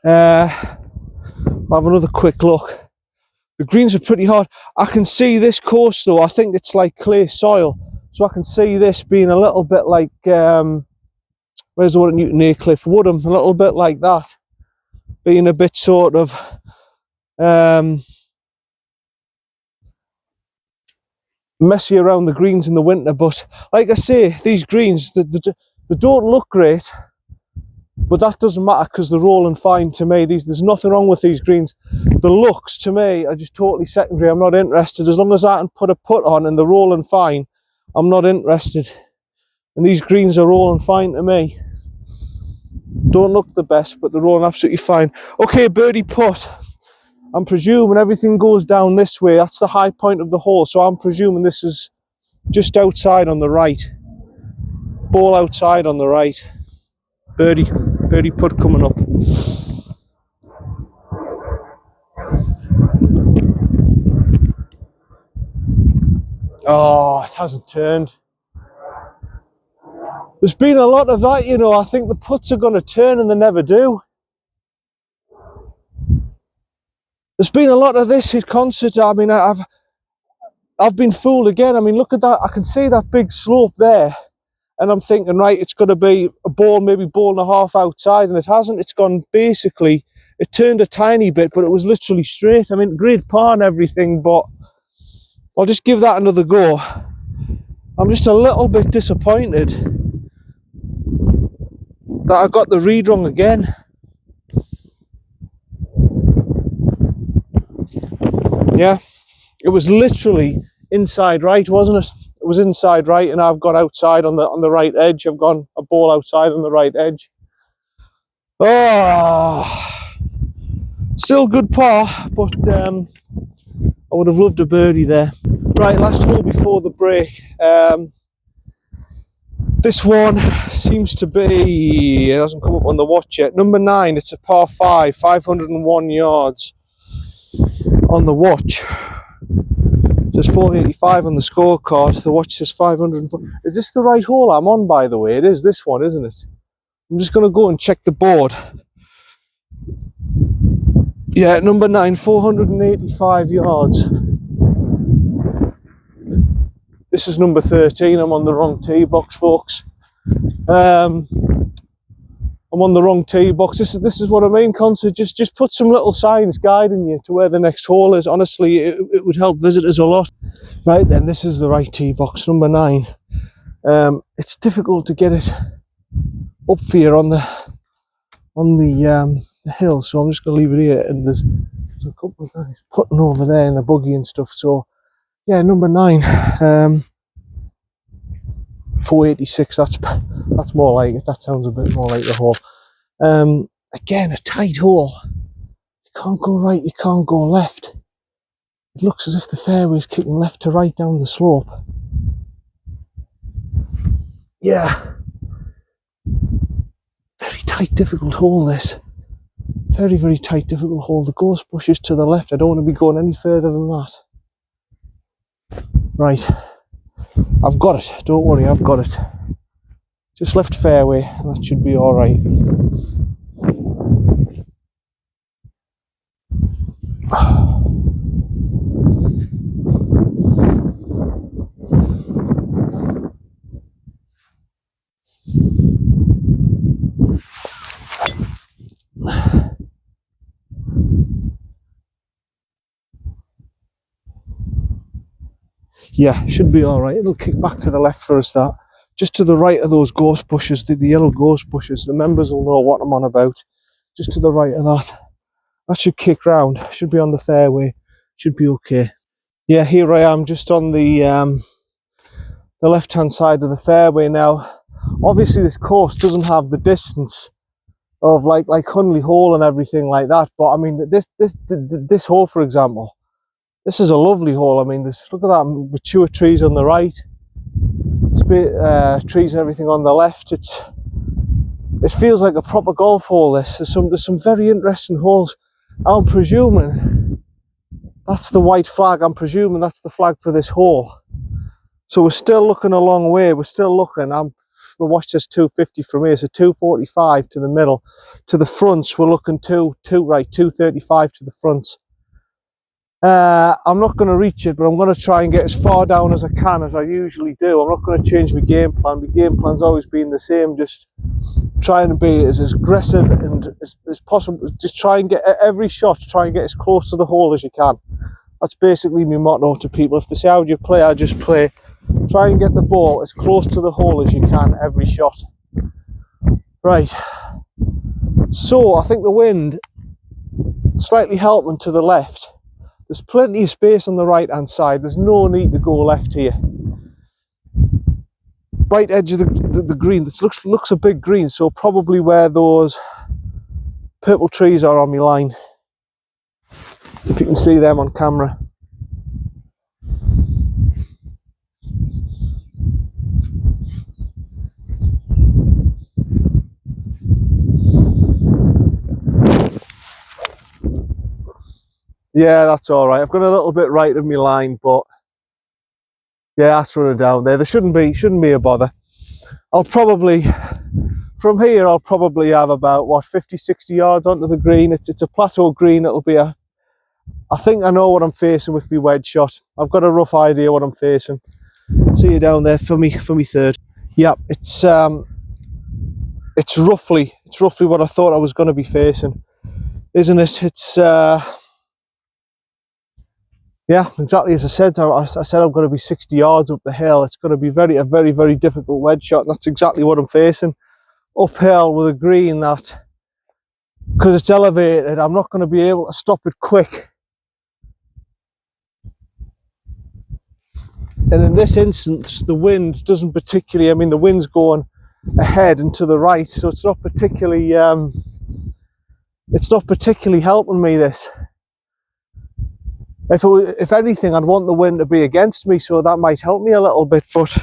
I'll have another quick look. The greens are pretty hard. I can see this course though. I think it's like clay soil. So I can see this being a little bit like, where's the one at Newton Aycliffe? Woodham, a little bit like that. Being a bit sort of, messy around the greens in the winter. But like I say, these greens, they don't look great. But that doesn't matter because they're rolling fine to me. There's nothing wrong with these greens. The looks to me are just totally secondary. I'm not interested. As long as I can put a putt on and they're rolling fine, I'm not interested. And these greens are rolling fine to me. Don't look the best, but they're rolling absolutely fine. Okay, birdie putt. I'm presuming everything goes down this way. That's the high point of the hole. So I'm presuming this is just outside on the right. Ball outside on the right. Birdie putt coming up. Oh, it hasn't turned. There's been a lot of that, you know. I think the putts are going to turn and they never do. There's been a lot of this at Consett. I mean, I've been fooled again. I mean, look at that. I can see that big slope there. And I'm thinking, right, it's going to be a ball, maybe ball and a half outside. And it hasn't. It's gone basically, it turned a tiny bit, but it was literally straight. I mean, great par and everything, but I'll just give that another go. I'm just a little bit disappointed that I got the read wrong again. Yeah, it was literally inside right, wasn't it? It was inside right, and I've got outside on the right edge. I've gone a ball outside on the right edge. Oh, still good par, but I would have loved a birdie there. Right, last hole before the break. This one seems to be, it hasn't come up on the watch yet. Number 9, it's a par 5, 501 yards on the watch. It says 485 on the scorecard. The watch says 504. Is this the right hole I'm on, by the way? It is this one, isn't it? I'm just going to go and check the board. Yeah, number 9, 485 yards. This is number 13. I'm on the wrong tee box, folks. I'm on the wrong tee box. This is what I mean, Consett. Just put some little signs guiding you to where the next hole is. Honestly, it would help visitors a lot. Right then, this is the right tee box, number 9. It's difficult to get it up here on the hill, so I'm just going to leave it here. And there's a couple of guys putting over there in the buggy and stuff. So yeah, number 9, 486. That's more like it. That sounds a bit more like the hole. Again, a tight hole. You can't go right, you can't go left. It looks as if the fairway is kicking left to right down the slope. Yeah. Very tight, difficult hole, this. Very, very tight, difficult hole. The ghost bush is to the left. I don't want to be going any further than that. Right. I've got it. Don't worry, I've got it. Just left fairway, and that should be all right. Yeah, should be all right. It'll kick back to the left for a start. Just to the right of those ghost bushes, the yellow ghost bushes. The members will know what I'm on about. Just to the right of that. That should kick round. Should be on the fairway. Should be okay. Yeah, here I am, just on the left-hand side of the fairway now. Obviously, this course doesn't have the distance of like Hunley Hole and everything like that. But I mean, this hole, for example, this is a lovely hole. I mean, look at that mature trees on the right, trees and everything on the left. It feels like a proper golf hole. There's some very interesting holes. I'm presuming that's the white flag. I'm presuming that's the flag for this hole. So we're still looking a long way. We're still looking. The watch says 250 from here, so 245 to the middle. To the fronts, we're looking 235 to the fronts. I'm not going to reach it, but I'm going to try and get as far down as I can, as I usually do. I'm not going to change my game plan. My game plan's always been the same, just trying to be as aggressive and as possible. Just try and get every shot, try and get as close to the hole as you can. That's basically my motto to people. If they say, how do you play? I just play. Try and get the ball as close to the hole as you can every shot. Right. So I think the wind slightly helping to the left. There's plenty of space on the right hand side. There's no need to go left here. Right edge of the green. This looks a big green, so probably where those purple trees are on my line. If you can see them on camera. Yeah, that's all right. I've got a little bit right of my line, but yeah, that's running down there. There shouldn't be a bother. I'll probably, from here, I'll probably have about, what, 50, 60 yards onto the green. It's a plateau green. It'll be I think I know what I'm facing with my wedge shot. I've got a rough idea what I'm facing. See you down there for me third. Yep, it's roughly what I thought I was going to be facing, isn't it? It's yeah, exactly as I said. I said I'm going to be 60 yards up the hill. It's going to be a very, very difficult wedge shot. That's exactly what I'm facing. Uphill with a green that, because it's elevated, I'm not going to be able to stop it quick. And in this instance, the wind doesn't particularly, I mean, the wind's going ahead and to the right, so it's not particularly helping me, this. If anything, I'd want the wind to be against me, so that might help me a little bit. But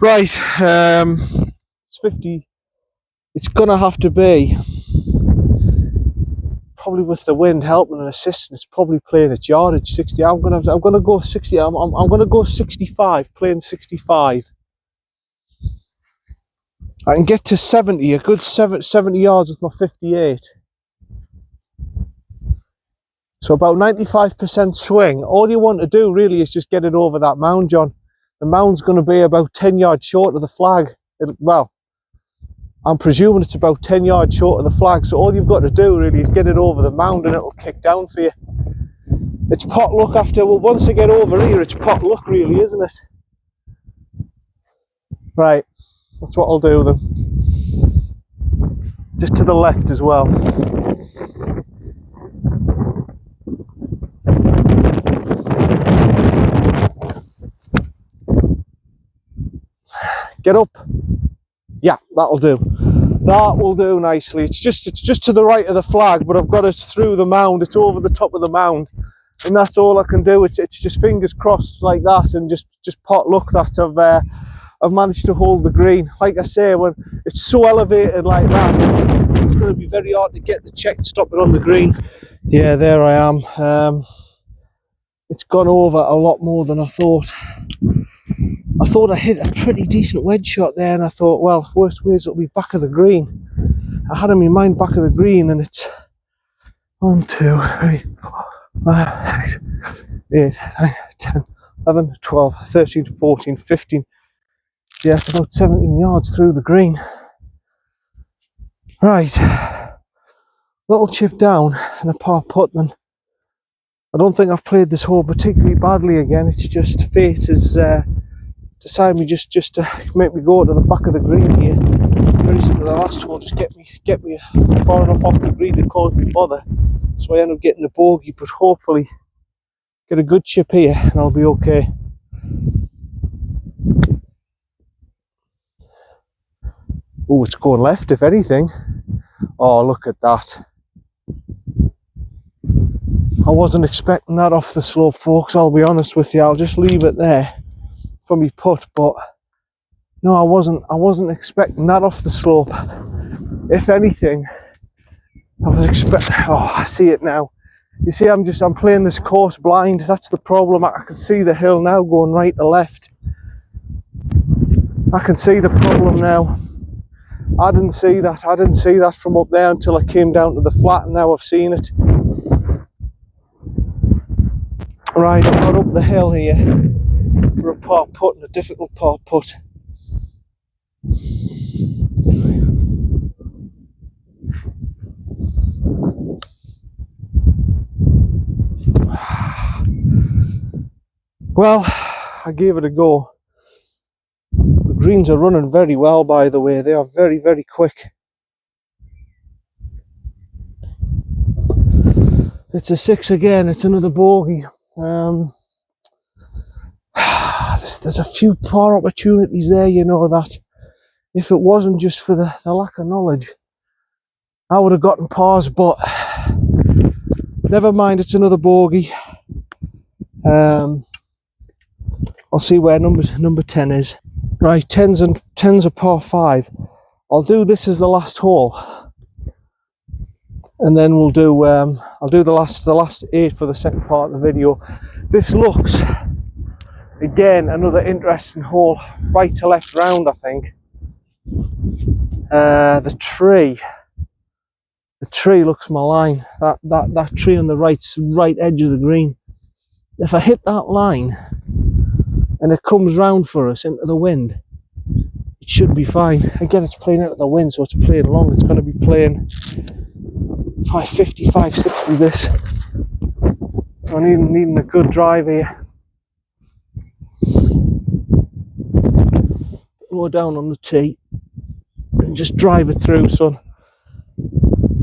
right, it's 50. It's gonna have to be probably with the wind helping and assisting. It's probably playing its yardage 60. I'm gonna go 60. I'm gonna go 65. Playing 65. I can get to 70. A good 70 yards with my 58. So about 95% swing. All you want to do really is just get it over that mound, John. The mound's going to be about 10 yards short of the flag. Well, I'm presuming it's about 10 yards short of the flag. So all you've got to do really is get it over the mound and it'll kick down for you. It's pot luck after, well, once I get over here, it's pot luck really, isn't it? Right, that's what I'll do then. Just to the left as well. Get up. Yeah, that'll do. That will do nicely. It's just to the right of the flag, but I've got it through the mound. It's over the top of the mound, and that's all I can do. It's just fingers crossed like that, and just pot luck that I've managed to hold the green. Like I say, when it's so elevated like that, it's going to be very hard to get the check and stop it on the green. Yeah, there I am. It's gone over a lot more than I thought. I thought I hit a pretty decent wedge shot there, and I thought, well, worst ways it'll be back of the green. I had in my mind back of the green, and it's 1, 2, 3, 4, 5, 6, 8, 9, 10, 11, 12, 13, 14, 15. Yeah, it's about 17 yards through the green. Right, little chip down and a par putt then. I don't think I've played this hole particularly badly again. It's just fate has decided me just to make me go to the back of the green here. Very similar to the last hole, just get me far enough off the green to cause me bother. So I end up getting a bogey, but hopefully get a good chip here and I'll be okay. Oh, it's going left if anything. Oh, look at that. I wasn't expecting that off the slope, folks, I'll be honest with you. I'll just leave it there for me putt, but no, I wasn't expecting that off the slope. If anything, I was expecting, oh, I see it now. You see, I'm playing this course blind. That's the problem. I can see the hill now going right to left. I can see the problem now. I didn't see that from up there until I came down to the flat, and now I've seen it. Right, I've got up the hill here for a par putt, and a difficult par putt. Well, I gave it a go. The greens are running very well, by the way. They are very, very quick. It's a 6 again. It's another bogey. There's a few par opportunities there, you know, that if it wasn't just for the lack of knowledge, I would have gotten pars, but never mind, it's another bogey. I'll see where number 10 is. Right, 10's a par 5. I'll do this as the last hole, and then we'll do I'll do the last 8 for the second part of the video. This looks, again, another interesting hole, right to left round, I think. The tree looks malign. That tree on the right edge of the green. If I hit that line and it comes round for us into the wind, it should be fine. Again, it's playing into the wind, so it's playing long. It's going to be playing 550, 560 this. I'm needing a good drive here. Lower down on the tee and just drive it through, son.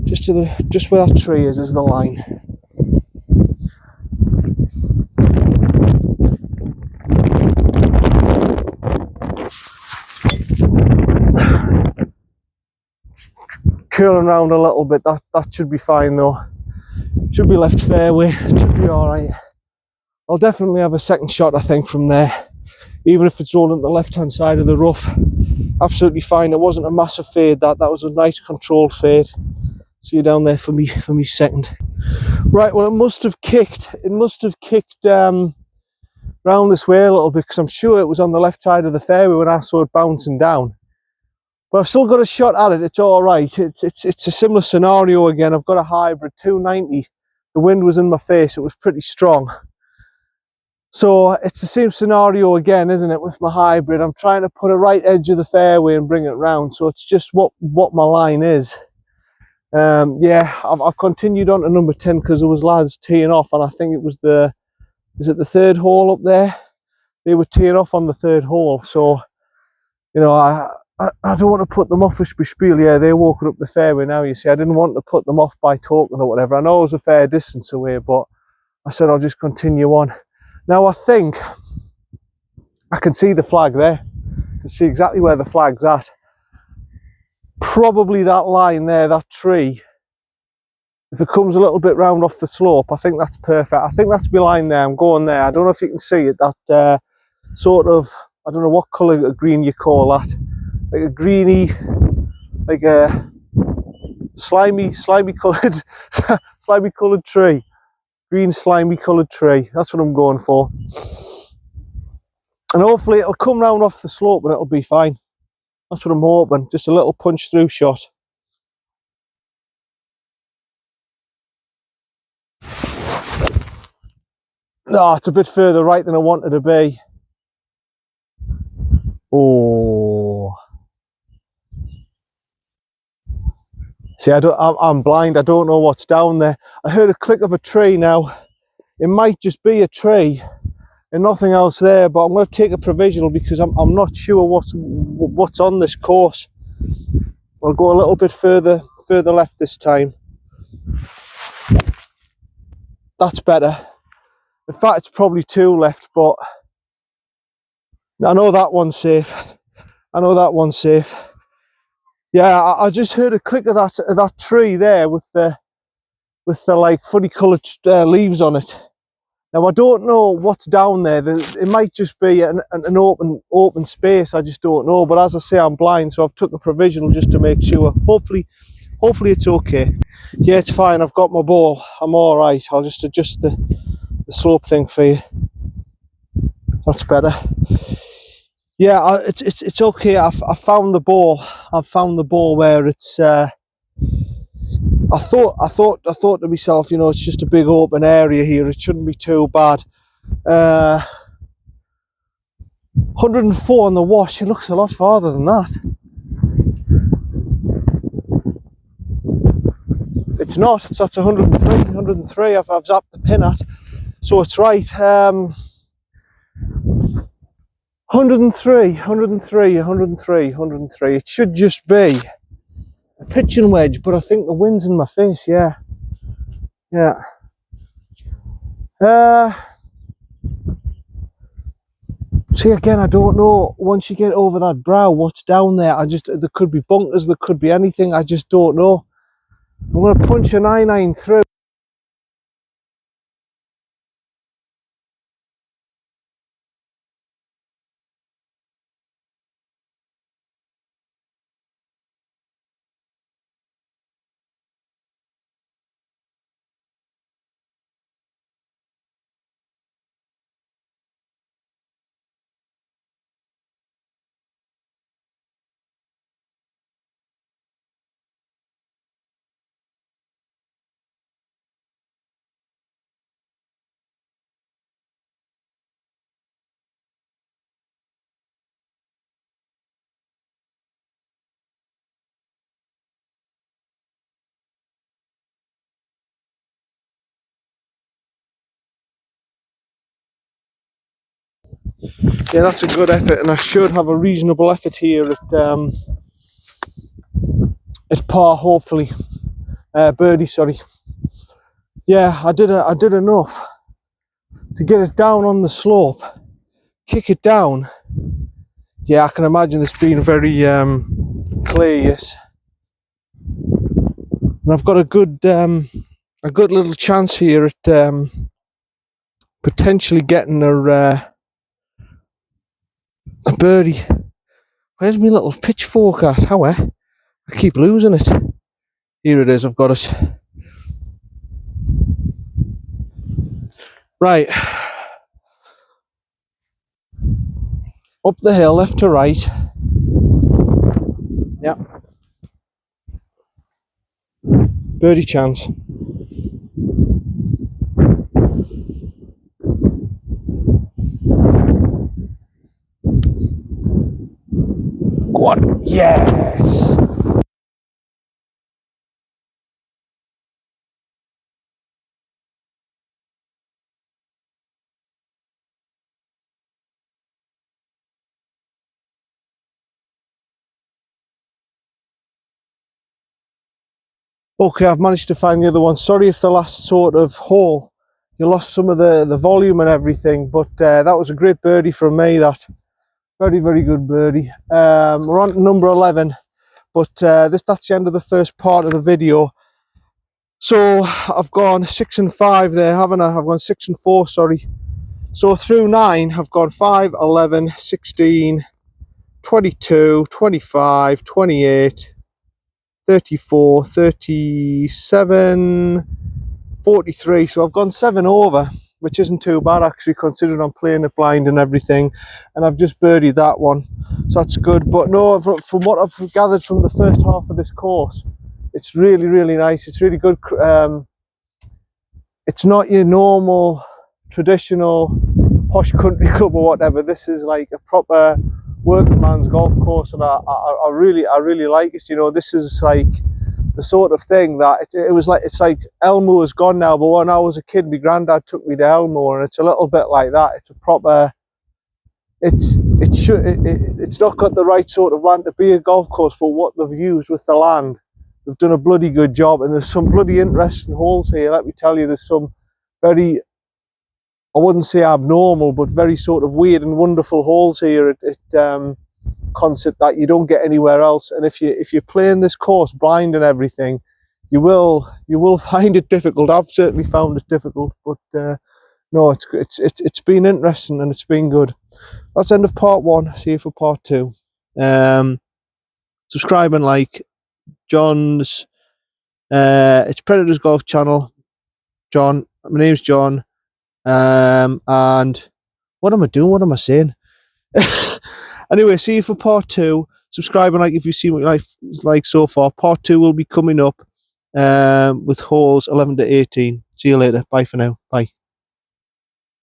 Just where that tree is the line. Curling around a little bit, that should be fine though. Should be left fairway, should be alright. I'll definitely have a second shot, I think, from there. Even if it's rolling to the left hand side of the rough. Absolutely fine. It wasn't a massive fade, that was a nice controlled fade. See you down there for me second. Right, well, it must have kicked round this way a little bit, because I'm sure it was on the left side of the fairway when I saw it bouncing down. But I've still got a shot at it. It's all right. It's a similar scenario again. I've got a hybrid 290. The wind was in my face. It was pretty strong. So it's the same scenario again, isn't it, with my hybrid? I'm trying to put a right edge of the fairway and bring it round. So it's just what my line is. Yeah, I've continued on to number 10 because there was lads teeing off, and I think it was the third hole up there. They were teeing off on the third hole. So, you know, I don't want to put them off with spiel. Yeah, they're walking up the fairway now, you see. I didn't want to put them off by talking or whatever. I know it was a fair distance away, but I said I'll just continue on. Now, I think I can see the flag there. I can see exactly where the flag's at. Probably that line there, that tree. If it comes a little bit round off the slope, I think that's perfect. I think that's my line there. I'm going there. I don't know if you can see it. That sort of, I don't know what colour of green you call that. Like a greeny, like a slimy coloured, slimy coloured tree. Green slimy coloured tree. That's what I'm going for. And hopefully it'll come round off the slope and it'll be fine. That's what I'm hoping. Just a little punch through shot. No, it's a bit further right than I wanted to be. Oh. See, I'm blind. I don't know what's down there. I heard a click of a tree now. It might just be a tree and nothing else there, but I'm going to take a provisional because I'm not sure what's on this course. I'll go a little bit further left this time. That's better. In fact, it's probably 2 left, but I know that one's safe. I know that one's safe. Yeah, I just heard a click of that tree there with the like funny coloured leaves on it. Now I don't know what's down there. It might just be an open space. I just don't know. But as I say, I'm blind, so I've took a provisional just to make sure. Hopefully it's okay. Yeah, it's fine. I've got my ball. I'm all right. I'll just adjust the slope thing for you. That's better. Yeah, it's okay. I found the ball. I've found the ball where it's. I thought to myself, you know, it's just a big open area here. It shouldn't be too bad. 104 on the wash. It looks a lot farther than that. It's not. So that's 103. 103. I've zapped the pin at. So it's right. 103. 103. 103. 103. It should just be a pitching wedge, but I think the wind's in my face. Yeah. Yeah. See, again, I don't know, once you get over that brow, what's down there. There could be bunkers, there could be anything, I just don't know. I'm going to punch a 9-9 through. Yeah, that's a good effort, and I should have a reasonable effort here at par, hopefully. Birdie, sorry. Yeah, I did enough to get it down on the slope, kick it down. Yeah, I can imagine this being very clear, yes. And I've got a good little chance here at potentially getting a birdie. Where's my little pitchfork at? How I keep losing it. Here it is, I've got it. Right. Up the hill, left to right. Yeah. Birdie chance. Go on. Yes. Okay, I've managed to find the other one. Sorry if the last sort of hole, you lost some of the volume and everything, but that was a great birdie from me, that. Very, very good birdie. We're on to number 11, but that's the end of the first part of the video. So I've gone 6 and 5 there, haven't I? I've gone 6 and 4, sorry. So through 9, I've gone 5, 11, 16, 22, 25, 28, 34, 37, 43. So I've gone 7 over, which isn't too bad actually, considering I'm playing it blind and everything, and I've just birdied that one, so that's good. But no, from what I've gathered from the first half of this course, it's really, really nice. It's really good. It's not your normal traditional posh country club or whatever. This is like a proper working man's golf course, and I really like it. You know, this is like the sort of thing that it's like Elmo is gone now, but when I was a kid, my granddad took me to Elmo, and it's a little bit like that. It's a proper, it's not got the right sort of land to be a golf course, but what they've used with the land, they've done a bloody good job. And there's some bloody interesting holes here, let me tell you. There's some very, I wouldn't say abnormal, but very sort of weird and wonderful holes here at Consett that you don't get anywhere else. And if you're playing this course blind and everything, you will find it difficult. I've certainly found it difficult, but no, it's been interesting and it's been good. That's the end of part 1. See you for part 2. Subscribe and like John's it's Predators Golf channel. John, my name's John. And what am I doing? What am I saying? Anyway, see you for part 2. Subscribe and like if you've seen what you like so far. Part 2 will be coming up with holes 11 to 18. See you later. Bye for now. Bye.